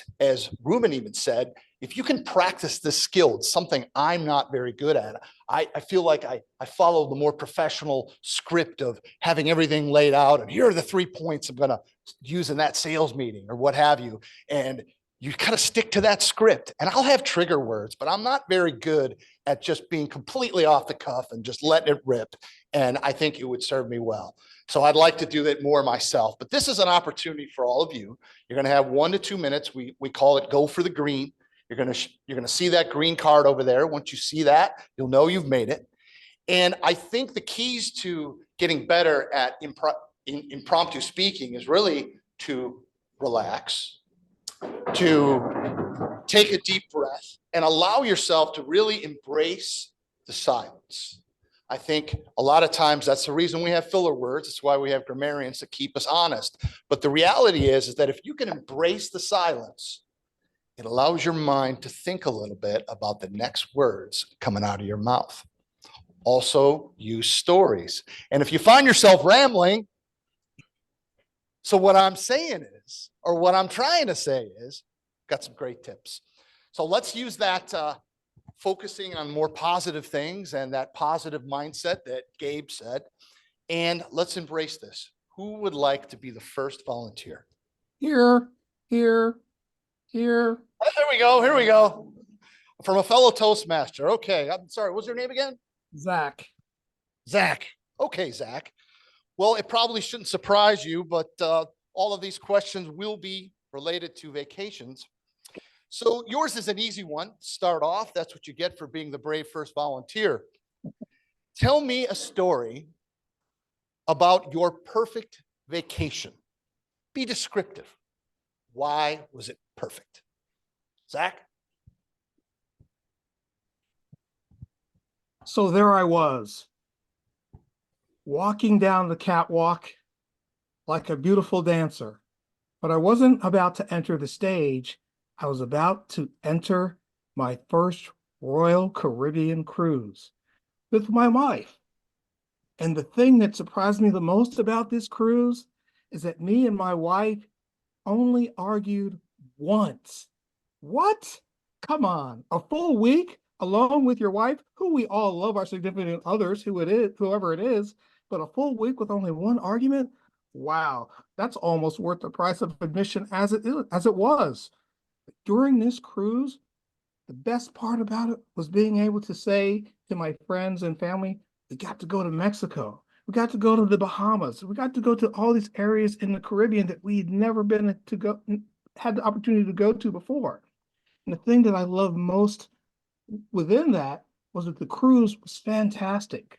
Ruben even said, if you can practice this skill. It's something I'm not very good at. I feel like I follow the more professional script of having everything laid out, and here are the 3 points I'm going to use in that sales meeting or what have you. And you kind of stick to that script, and I'll have trigger words, but I'm not very good at just being completely off the cuff and just letting it rip. And I think it would serve me well. So I'd like to do that more myself, but this is an opportunity for all of you. You're going to have 1 to 2 minutes. We call it go for the green. You're going to see that green card over there. Once you see that, you'll know you've made it. And I think the keys to getting better at impromptu speaking is really to relax, to take a deep breath, and allow yourself to really embrace the silence. I think a lot of times that's the reason we have filler words. It's why we have grammarians to keep us honest. But the reality is that if you can embrace the silence, it allows your mind to think a little bit about the next words coming out of your mouth. Also, use stories. And if you find yourself rambling, so what I'm saying is, or what I'm trying to say is, got some great tips. So let's use that focusing on more positive things and that positive mindset that Gabe said. And let's embrace this. Who would like to be the first volunteer? Here. Here we go. From a fellow Toastmaster. Okay, I'm sorry, what's your name again? Zach. Okay, Zach. Well, it probably shouldn't surprise you, but all of these questions will be related to vacations. So yours is an easy one. Start off. That's what you get for being the brave first volunteer. Tell me a story about your perfect vacation. Be descriptive. Why was it perfect? Zach? So there I was, walking down the catwalk like a beautiful dancer, But I wasn't about to enter the stage. I was about to enter my first Royal Caribbean cruise with my wife. And the thing that surprised me the most about this cruise is that me and my wife only argued once. What? Come on, a full week alone with your wife, who we all love our significant others, whoever it is, but a full week with only one argument? Wow, that's almost worth the price of admission as it was. During this cruise, the best part about it was being able to say to my friends and family, we got to go to Mexico. We got to go to the Bahamas. We got to go to all these areas in the Caribbean that we'd never had the opportunity to go to before. And the thing that I loved most within that was that the cruise was fantastic.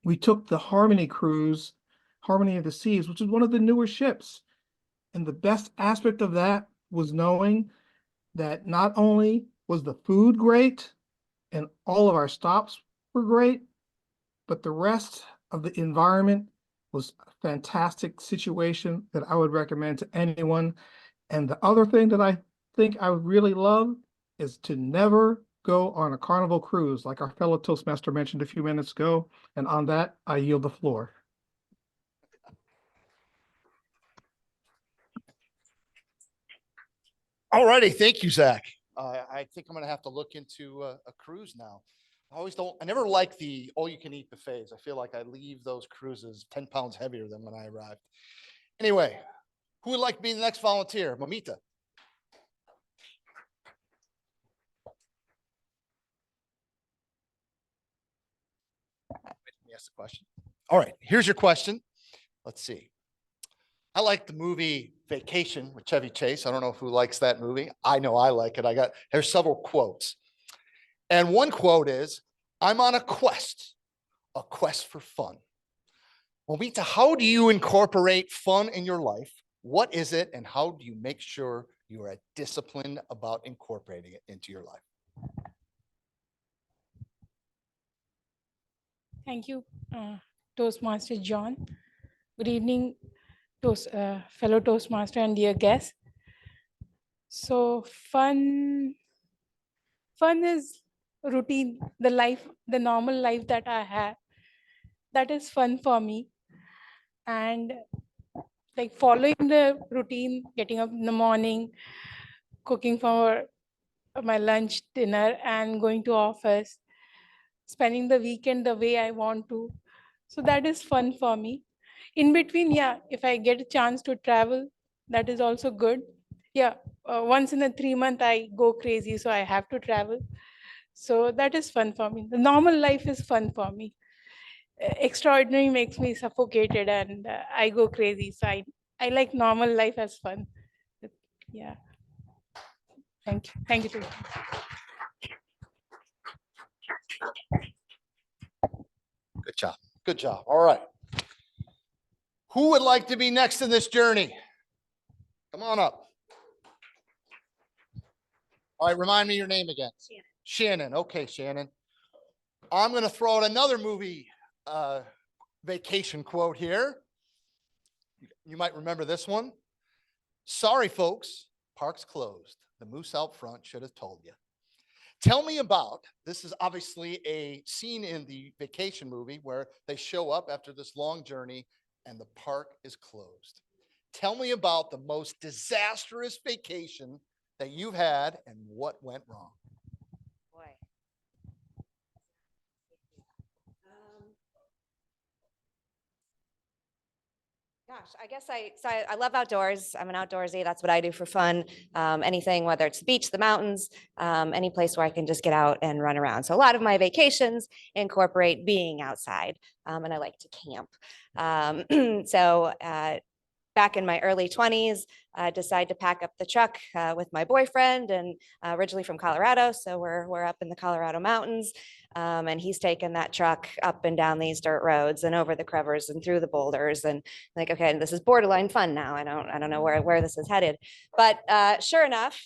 We took the Harmony cruise, Harmony of the Seas, which is one of the newer ships. And the best aspect of that was knowing that not only was the food great and all of our stops were great, but the rest of the environment was a fantastic situation that I would recommend to anyone. And the other thing that I think I would really love is to never go on a Carnival cruise, like our fellow Toastmaster mentioned a few minutes ago. And on that, I yield the floor. All righty, thank you, Zach. I think I'm gonna have to look into a cruise now. I never like the all-you-can-eat buffets. I feel like I leave those cruises 10 pounds heavier than when I arrived. Anyway, who would like to be the next volunteer? Mamita. Let me ask the question. All right, here's your question. Let's see. I like the movie Vacation with Chevy Chase. I don't know who likes that movie. I know I like it. There's several quotes. And one quote is, I'm on a quest for fun. Mamita, how do you incorporate fun in your life? What is it, and how do you make sure you are disciplined about incorporating it into your life? Thank you, Toastmaster John. Good evening, fellow Toastmaster and dear guests. So fun is routine, the normal life that I have. That is fun for me. And like following the routine, getting up in the morning, cooking for my lunch, dinner, and going to office, spending the weekend the way I want to. So that is fun for me. In between, yeah, if I get a chance to travel, that is also good. Yeah, once in a 3 month, I go crazy, so I have to travel. So that is fun for me. The normal life is fun for me. Extraordinary makes me suffocated and I go crazy. So I like normal life as fun. Yeah. Thank you. Thank you. Too. Good job. Good job. All right. Who would like to be next in this journey? Come on up. All right, remind me your name again. Shannon. Okay, Shannon. I'm going to throw out another movie vacation quote here. You might remember this one. Sorry, folks, park's closed. The moose out front should have told you. Tell me about, this is obviously a scene in the vacation movie where they show up after this long journey and the park is closed. Tell me about the most disastrous vacation that you've had and what went wrong. Boy. Gosh, I guess I love outdoors. I'm an outdoorsy. That's what I do for fun. Anything, whether it's the beach, the mountains, any place where I can just get out and run around. So a lot of my vacations incorporate being outside, and I like to camp. Back in my early 20s, I decided to pack up the truck with my boyfriend, and originally from Colorado. So we're up in the Colorado mountains, and he's taken that truck up and down these dirt roads and over the crevices and through the boulders. And like, okay, this is borderline fun now. I don't know where this is headed. But sure enough,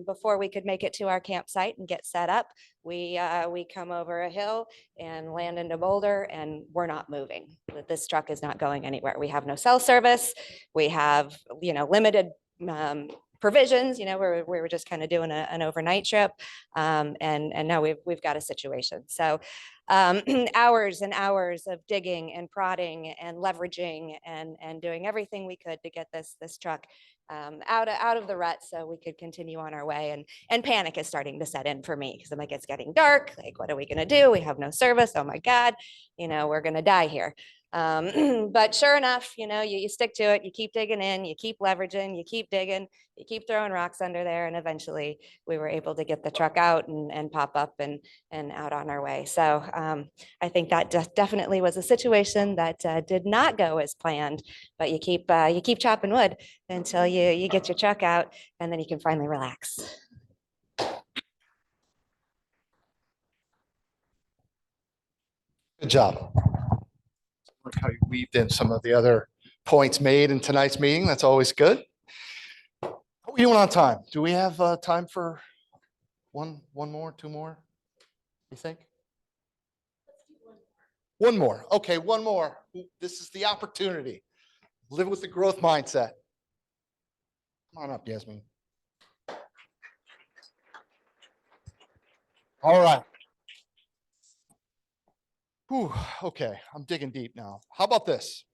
before we could make it to our campsite and get set up, we come over a hill and land into Boulder and we're not moving. This truck is not going anywhere. We have no cell service. We have, limited provisions, we were just kind of doing an overnight trip. And now we've got a situation. So hours and hours of digging and prodding and leveraging and doing everything we could to get this truck out of the rut so we could continue on our way. And panic is starting to set in for me because I'm like, it's getting dark. Like, what are we going to do? We have no service. Oh my God, we're going to die here. But sure enough, you stick to it, you keep digging in, you keep leveraging, you keep digging, you keep throwing rocks under there. And eventually we were able to get the truck out and pop up and out on our way. So I think that definitely was a situation that did not go as planned, but you keep chopping wood until you get your truck out and then you can finally relax. Good job. Look how you weaved in some of the other points made in tonight's meeting. That's always good. How are we doing on time? Do we have time for one more, two more? You think? One more. Okay, one more. This is the opportunity. Live with the growth mindset. Come on up, Yasmin. All right. Whew, okay, I'm digging deep now. How about this?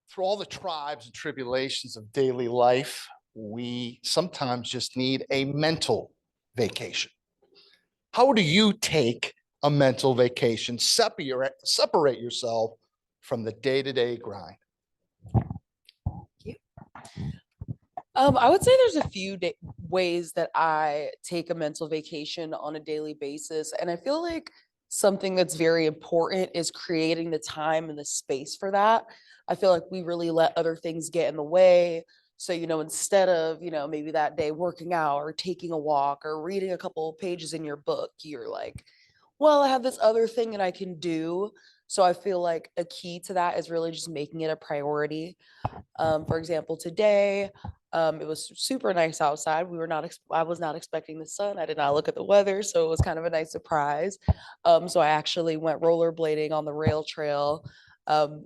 Through all the tribes and tribulations of daily life, we sometimes just need a mental vacation. How do you take a mental vacation? Separate yourself from the day-to-day grind. I would say there's a few ways that I take a mental vacation on a daily basis. And I feel like something that's very important is creating the time and the space for that. I feel like we really let other things get in the way. So, instead of, maybe that day working out or taking a walk or reading a couple of pages in your book, you're like, well, I have this other thing that I can do. So I feel like a key to that is really just making it a priority. For example, today, it was super nice outside. I was not expecting the sun. I did not look at the weather, so it was kind of a nice surprise. So I actually went rollerblading on the rail trail,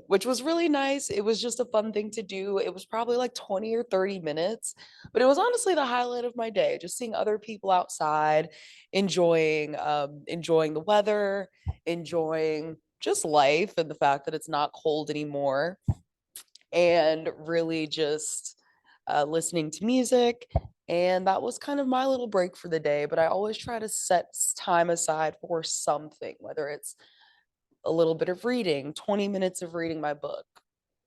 which was really nice. It was just a fun thing to do. It was probably like 20 or 30 minutes, but it was honestly the highlight of my day, just seeing other people outside, enjoying the weather, enjoying just life and the fact that it's not cold anymore, and really just listening to music. And that was kind of my little break for the day. But I always try to set time aside for something, whether it's a little bit of reading, 20 minutes of reading my book,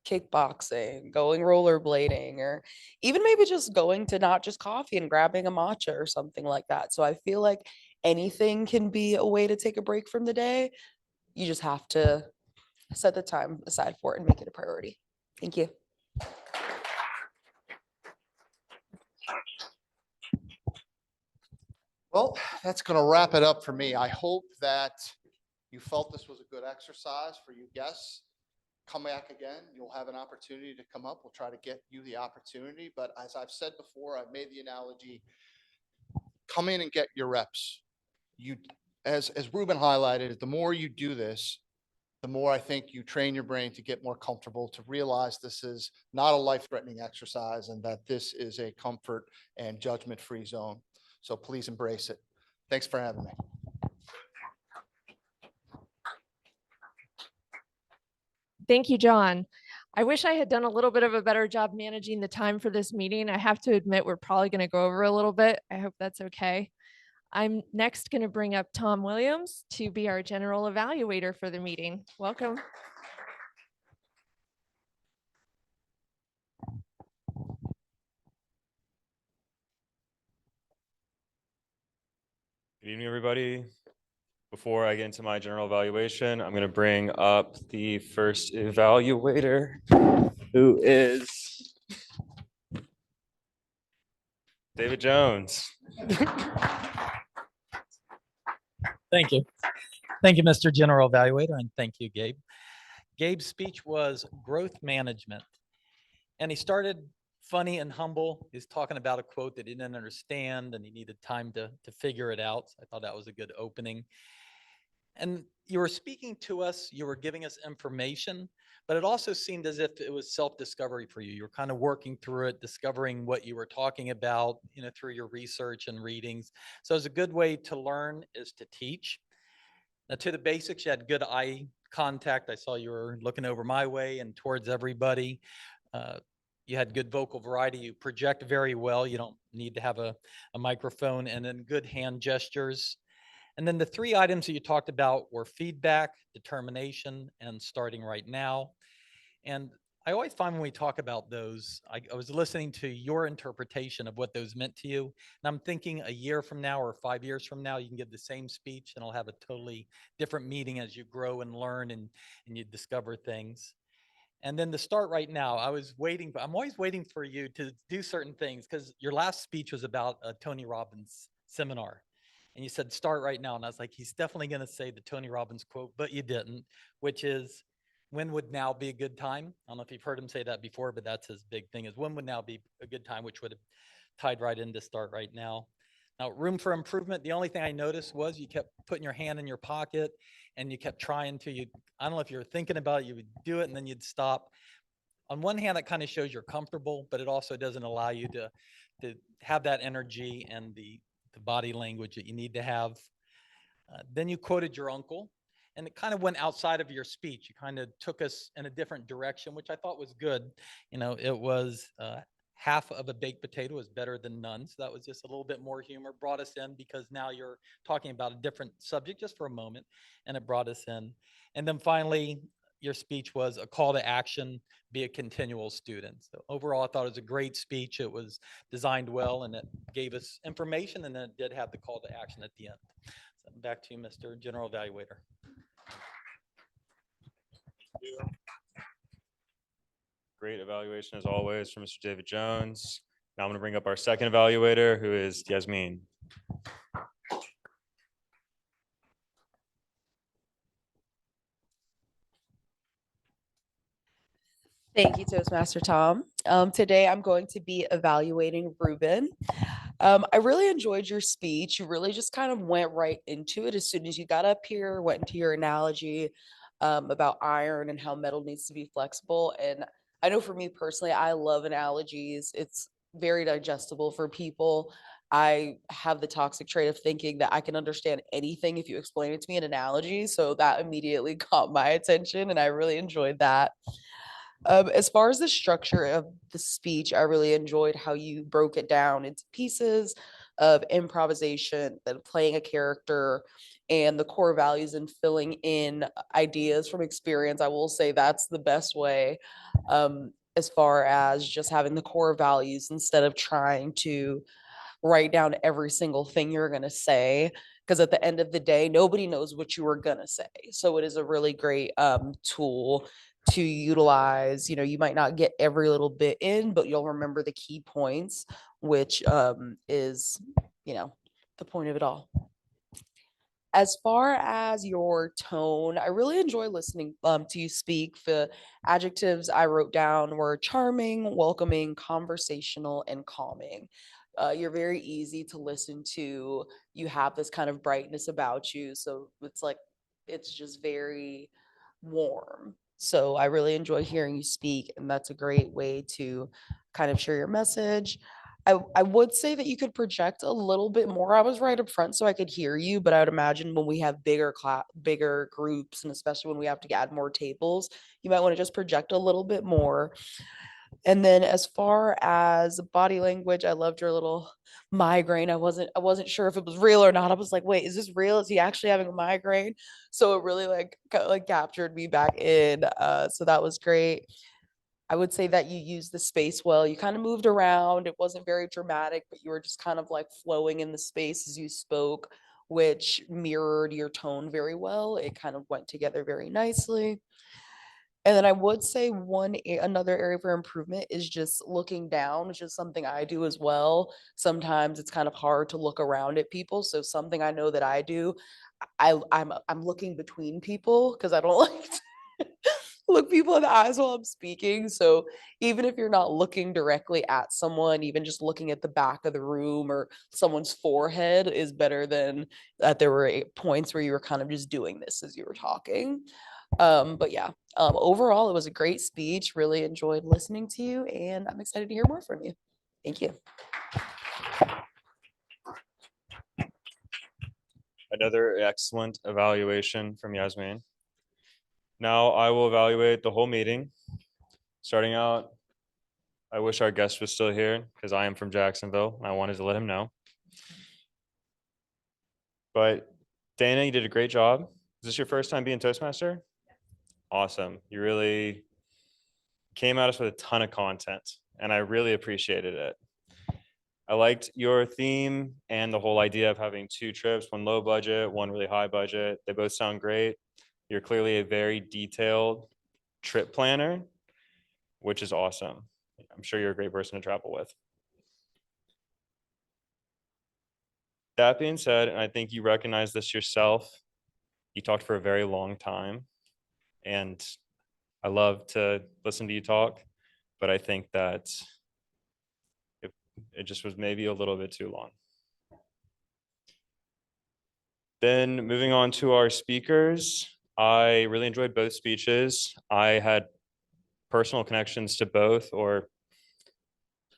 kickboxing, going rollerblading, or even maybe just going to not just coffee and grabbing a matcha or something like that. So I feel like anything can be a way to take a break from the day. You just have to set the time aside for it and make it a priority. Thank you. Well, that's going to wrap it up for me. I hope that you felt this was a good exercise for you guests. Come back again. You'll have an opportunity to come up. We'll try to get you the opportunity. But as I've said before, I've made the analogy, come in and get your reps. As Ruben highlighted, the more you do this, the more I think you train your brain to get more comfortable, to realize this is not a life-threatening exercise and that this is a comfort and judgment-free zone. So please embrace it. Thanks for having me. Thank you, John. I wish I had done a little bit of a better job managing the time for this meeting. I have to admit, we're probably going to go over a little bit. I hope that's okay. I'm next going to bring up Tom Williams to be our general evaluator for the meeting. Welcome. Good evening, everybody. Before I get into my general evaluation, I'm going to bring up the first evaluator, who is David Jones. Thank you. Thank you, Mr. General Evaluator, and thank you, Gabe. Gabe's speech was growth management, and he started funny and humble. He's talking about a quote that he didn't understand and he needed time to figure it out. So I thought that was a good opening. And you were speaking to us, you were giving us information, but it also seemed as if it was self-discovery for you. You were kind of working through it, discovering what you were talking about, through your research and readings. So it's a good way to learn is to teach. Now, to the basics, you had good eye contact. I saw you were looking over my way and towards everybody. You had good vocal variety. You project very well. You don't need to have a microphone, and then good hand gestures. And then the three items that you talked about were feedback, determination, and starting right now. And I always find when we talk about those, I was listening to your interpretation of what those meant to you. And I'm thinking a year from now or 5 years from now, you can give the same speech and it'll have a totally different meaning as you grow and learn and you discover things. And then to start right now, I'm always waiting for you to do certain things because your last speech was about a Tony Robbins seminar. And you said, start right now. And I was like, he's definitely going to say the Tony Robbins quote, but you didn't, which is, when would now be a good time? I don't know if you've heard him say that before, but that's his big thing is when would now be a good time, which would have tied right into start right now. Now, room for improvement. The only thing I noticed was you kept putting your hand in your pocket and you kept trying to, I don't know if you were thinking about it, you would do it and then you'd stop. On one hand, that kind of shows you're comfortable, but it also doesn't allow you to have that energy and the body language that you need to have. Then you quoted your uncle, and it kind of went outside of your speech. You kind of took us in a different direction, which I thought was good. It was half of a baked potato is better than none. So that was just a little bit more humor, brought us in because now you're talking about a different subject just for a moment, and it brought us in. And then finally, your speech was a call to action, be a continual student. So overall, I thought it was a great speech. It was designed well and it gave us information and then it did have the call to action at the end. So back to you, Mr. General Evaluator. Great evaluation as always from Mr. David Jones. Now I'm going to bring up our second evaluator, who is Yasmin. Thank you, Toastmaster Tom. Today I'm going to be evaluating Ruben. I really enjoyed your speech. You really just kind of went right into it as soon as you got up here, went into your analogy about iron and how metal needs to be flexible. And I know for me personally, I love analogies. It's very digestible for people. I have the toxic trait of thinking that I can understand anything if you explain it to me in analogy. So that immediately caught my attention and I really enjoyed that. As far as the structure of the speech, I really enjoyed how you broke it down into pieces of improvisation, then playing a character, and the core values and filling in ideas from experience. I will say that's the best way, as far as just having the core values instead of trying to write down every single thing you're going to say. Because at the end of the day, nobody knows what you were going to say. So it is a really great tool to utilize. You might not get every little bit in, but you'll remember the key points, which is, the point of it all. As far as your tone, I really enjoy listening to you speak. The adjectives I wrote down were charming, welcoming, conversational, and calming. You're very easy to listen to. You have this kind of brightness about you. So it's just very warm. So I really enjoy hearing you speak, and that's a great way to kind of share your message. I would say that you could project a little bit more. I was right up front so I could hear you, but I would imagine when we have bigger groups, and especially when we have to add more tables, you might want to just project a little bit more. And then as far as body language, I loved your little migraine. I wasn't sure if it was real or not. I was like, wait, is this real? Is he actually having a migraine? So it really captured me back in. So that was great. I would say that you used the space well. You kind of moved around. It wasn't very dramatic, but you were just kind of like flowing in the space as you spoke, which mirrored your tone very well. It kind of went together very nicely. And then I would say another area for improvement is just looking down, which is something I do as well. Sometimes it's kind of hard to look around at people. So something I know that I do, I'm looking between people because I don't like look people in the eyes while I'm speaking. So even if you're not looking directly at someone, even just looking at the back of the room or someone's forehead is better than that there were points where you were kind of just doing this as you were talking. But yeah, overall, it was a great speech. Really enjoyed listening to you, and I'm excited to hear more from you. Thank you. Another excellent evaluation from Yasmin. Now I will evaluate the whole meeting. Starting out, I wish our guest was still here because I am from Jacksonville and I wanted to let him know. But Dana, you did a great job. Is this your first time being Toastmaster? Awesome. You really came at us with a ton of content and I really appreciated it. I liked your theme and the whole idea of having 2 trips, one low budget, one really high budget. They both sound great. You're clearly a very detailed trip planner, which is awesome. I'm sure you're a great person to travel with. That being said, and I think you recognize this yourself, you talked for a very long time, and I love to listen to you talk, but I think that it just was maybe a little bit too long. Then moving on to our speakers, I really enjoyed both speeches. I had personal connections to both, or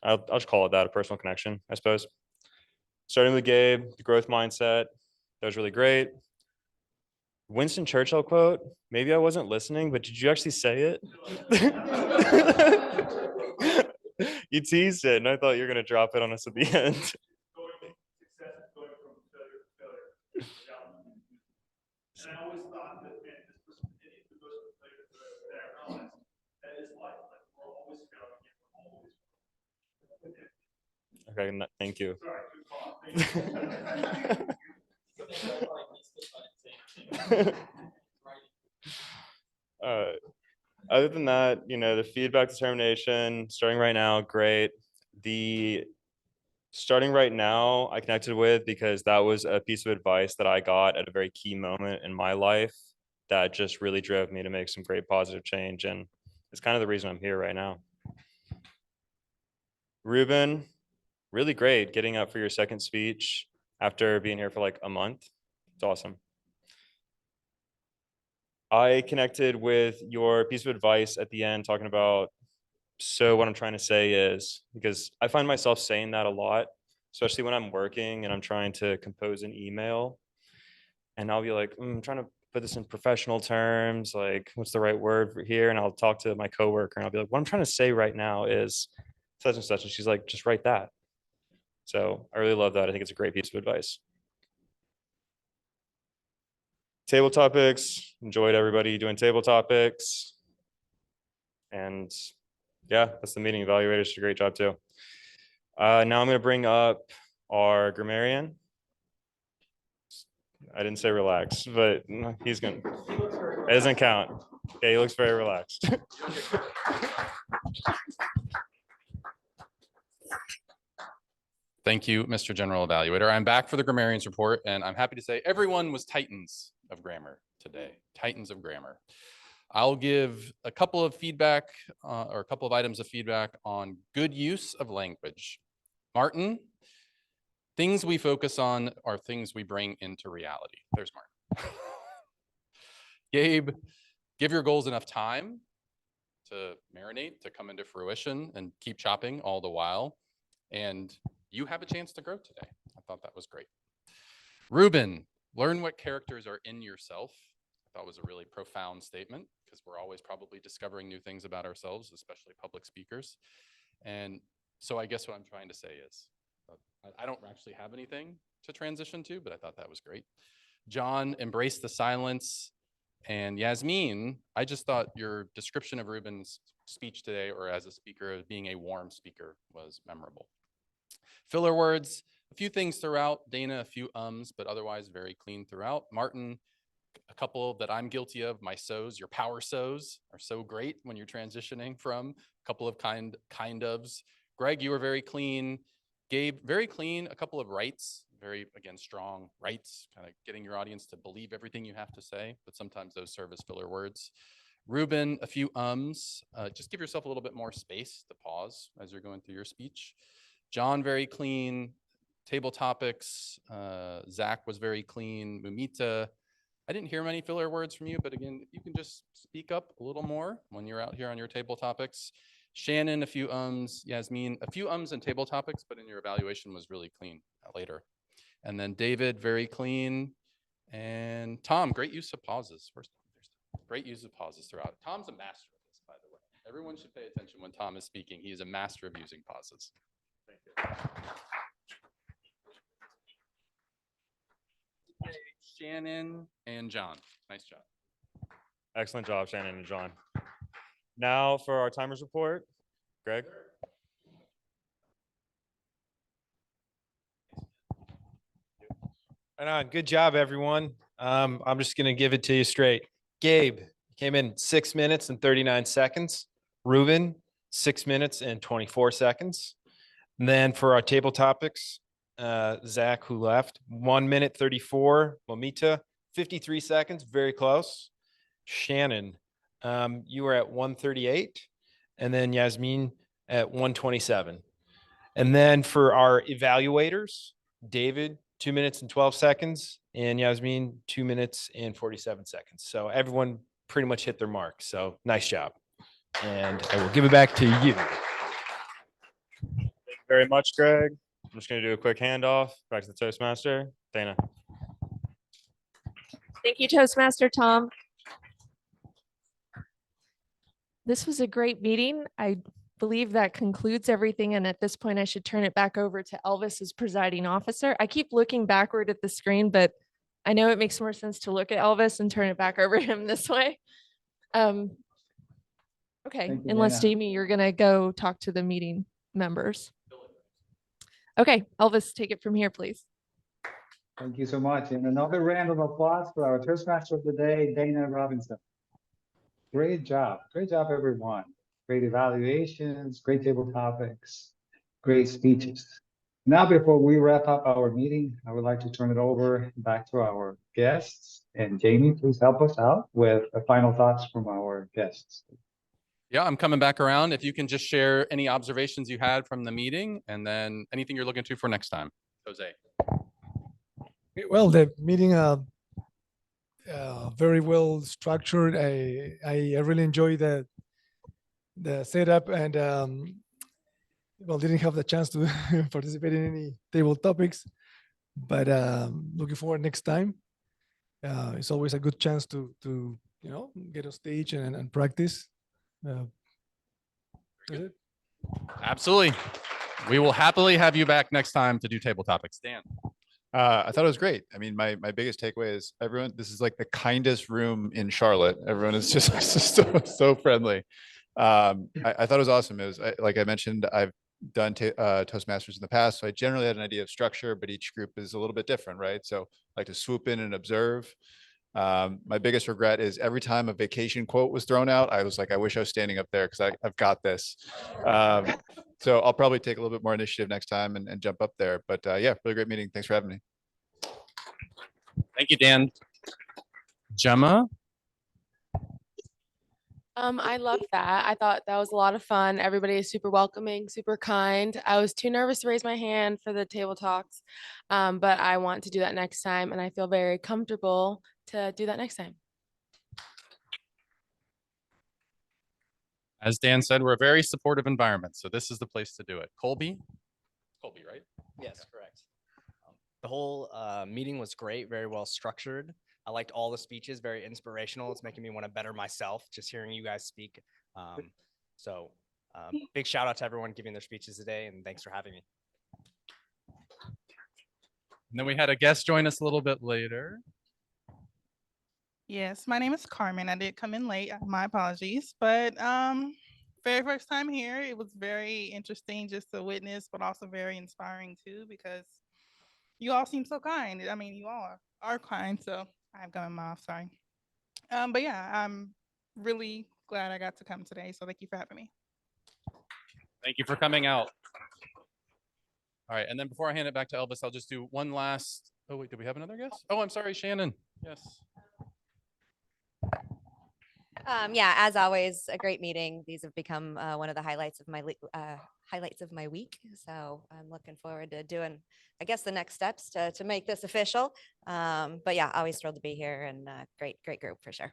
I'll just call it that, a personal connection, I suppose. Starting with Gabe, the growth mindset, that was really great. Winston Churchill quote, maybe I wasn't listening, but did you actually say it? You teased it, and I thought you were going to drop it on us at the end. And I always thought that, man, this person is the most player that I realized that is life. Like we're always failing, we're always. Okay, thank you. Other than that, you know, the feedback determination, starting right now, great. The starting right now, I connected with because that was a piece of advice that I got at a very key moment in my life that just really drove me to make some great positive change. And it's kind of the reason I'm here right now. Ruben, really great getting up for your second speech after being here for like a month. It's awesome. I connected with your piece of advice at the end talking about, so what I'm trying to say is, because I find myself saying that a lot, especially when I'm working and I'm trying to compose an email, and I'll be like, I'm trying to put this in professional terms, like what's the right word for here? And I'll talk to my coworker and I'll be like, what I'm trying to say right now is such and such. And she's like, just write that. So I really love that. I think it's a great piece of advice. Table topics, enjoyed everybody doing table topics. And yeah, that's the meeting. Evaluators did a great job too. Now I'm going to bring up our grammarian. I didn't say relax, but he's going to, it doesn't count. Okay, he looks very relaxed. Thank you, Mr. General Evaluator. I'm back for the grammarian's report, and I'm happy to say everyone was titans of grammar today. Titans of grammar. I'll give a couple of feedback or a couple of items of feedback on good use of language. Martin, things we focus on are things we bring into reality. There's Martin. Gabe, give your goals enough time to marinate, to come into fruition, and keep chopping all the while. And you have a chance to grow today. I thought that was great. Ruben, learn what characters are in yourself. I thought was a really profound statement because we're always probably discovering new things about ourselves, especially public speakers. And so I guess what I'm trying to say is, I don't actually have anything to transition to, but I thought that was great. John, embrace the silence. And Yasmin, I just thought your description of Ruben's speech today, or as a speaker, as being a warm speaker, was memorable. Filler words, a few things throughout. Dana, a few ums, but otherwise very clean throughout. Martin, a couple that I'm guilty of. My so's, your power so's are so great when you're transitioning from a couple of kind ofs. Greg, you were very clean. Gabe, very clean. A couple of rights, very, again, strong rights, kind of getting your audience to believe everything you have to say, but sometimes those serve as filler words. Ruben, a few ums. Just give yourself a little bit more space to pause as you're going through your speech. John, very clean. Table topics. Zach was very clean. Mumita, I didn't hear many filler words from you, but again, you can just speak up a little more when you're out here on your table topics. Shannon, a few ums. Yasmin, a few ums and table topics, but in your evaluation was really clean later. And then David, very clean. And Tom, great use of pauses. Great use of pauses throughout. Tom's a master of this, by the way. Everyone should pay attention when Tom is speaking. He is a master of using pauses. Thank you. Okay, Shannon and John. Nice job. Excellent job, Shannon and John. Now for our timers report, Greg. Right on. Good job, everyone. I'm just going to give it to you straight. Gabe came in 6 minutes and 39 seconds. Ruben, 6 minutes and 24 seconds. And then for our table topics, Zach, who left, 1 minute 34. Momita, 53 seconds, very close. Shannon, you were at 138. And then Yasmin at 127. And then for our evaluators, David, 2 minutes and 12 seconds, and Yasmin, 2 minutes and 47 seconds. So everyone pretty much hit their mark. So nice job. And I will give it back to you. Thank you very much, Greg. I'm just going to do a quick handoff back to the Toastmaster. Dana. Thank you, Toastmaster Tom. This was a great meeting. I believe that concludes everything. And at this point, I should turn it back over to Elvis as presiding officer. I keep looking backward at the screen, but I know it makes more sense to look at Elvis and turn it back over to him this way. Okay, Thank you, unless Dana. Jamie, you're gonna go talk to the meeting members. Okay, Elvis, take it from here, please. Thank you so much. And another round of applause for our Toastmaster of the day, Dana Robinson. Great job, everyone. Great evaluations, great table topics, great speeches. Now, before we wrap up our meeting, I would like to turn it over back to our guests. And Jamie, please help us out with the final thoughts from our guests. Yeah, I'm coming back around. If you can just share any observations you had from the meeting and then anything you're looking to for next time. Jose. Well, the meeting very well structured. I really enjoyed the setup and well, didn't have the chance to participate in any table topics, but looking forward next time. It's always a good chance to get on stage and practice. That's it. Absolutely. We will happily have you back next time to do table topics. Dan. I thought it was great. I mean, my biggest takeaway is everyone, this is like the kindest room in Charlotte. Everyone is just so friendly. I thought it was awesome. It was like I mentioned, I've done Toastmasters in the past, so I generally had an idea of structure, but each group is a little bit different, right? So I like to swoop in and observe. My biggest regret is every time a vacation quote was thrown out, I was like, I wish I was standing up there because I've got this. So I'll probably take a little bit more initiative next time and jump up there. But yeah, really great meeting. Thanks for having me. Thank you, Dan. Gemma. I love that. I thought that was a lot of fun. Everybody is super welcoming, super kind. I was too nervous to raise my hand for the table talks, but I want to do that next time, and I feel very comfortable to do that next time. As Dan said, we're a very supportive environment, so this is the place to do it. Colby? Colby, right? Yes, correct. The whole meeting was great, very well structured. I liked all the speeches, very inspirational. It's making me want to better myself, just hearing you guys speak. Big shout out to everyone giving their speeches today, and thanks for having me. And then we had a guest join us a little bit later. Yes, my name is Carmen. I did come in late. My apologies. But very first time here. It was very interesting just to witness, but also very inspiring too, because you all seem so kind. I mean, you all are kind. So I've got my mouth, sorry. But yeah, I'm really glad I got to come today. So thank you for having me. Thank you for coming out. All right, and then before I hand it back to Elvis, I'll just do one last. Oh wait, do we have another guest? Oh, I'm sorry, Shannon. Yes. Yeah, as always, a great meeting. These have become one of the highlights of my week. So I'm looking forward to doing, I guess, the next steps to make this official. But yeah, always thrilled to be here, and great group for sure.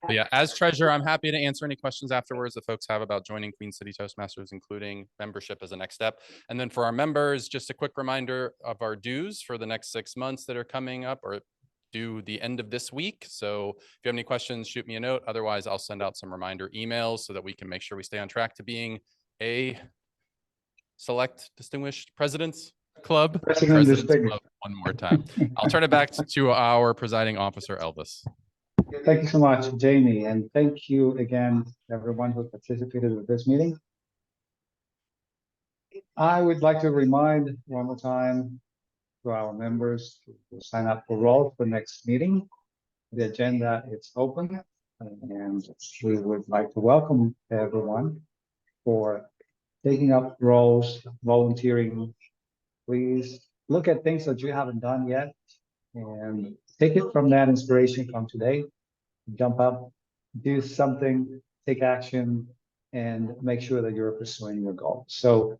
But yeah, as treasurer, I'm happy to answer any questions afterwards that folks have about joining Queen City Toastmasters, including membership as a next step. And then for our members, just a quick reminder of our dues for the next 6 months that are coming up, or due the end of this week. So if you have any questions, shoot me a note. Otherwise, I'll send out some reminder emails so that we can make sure we stay on track to being a select distinguished presidents club. Presidents Club one more time. I'll turn it back to our presiding officer, Elvis. Thank you so much, Jamie, and thank you again, everyone who participated in this meeting. I would like to remind one more time to our members to sign up for roles for next meeting. The agenda is open, and we would like to welcome everyone for taking up roles, volunteering. Please look at things that you haven't done yet and take it from that inspiration from today. Jump up, do something, take action, and make sure that you're pursuing your goal. So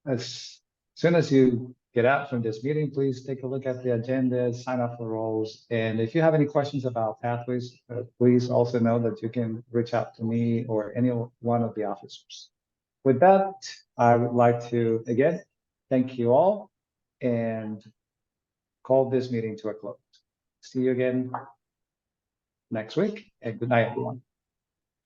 as soon as you get out from this meeting, please take a look at the agenda, sign up for roles. And if you have any questions about pathways, please also know that you can reach out to me or any one of the officers. With that, I would like to, again, thank you all and call this meeting to a close. See you again next week, and good night, everyone.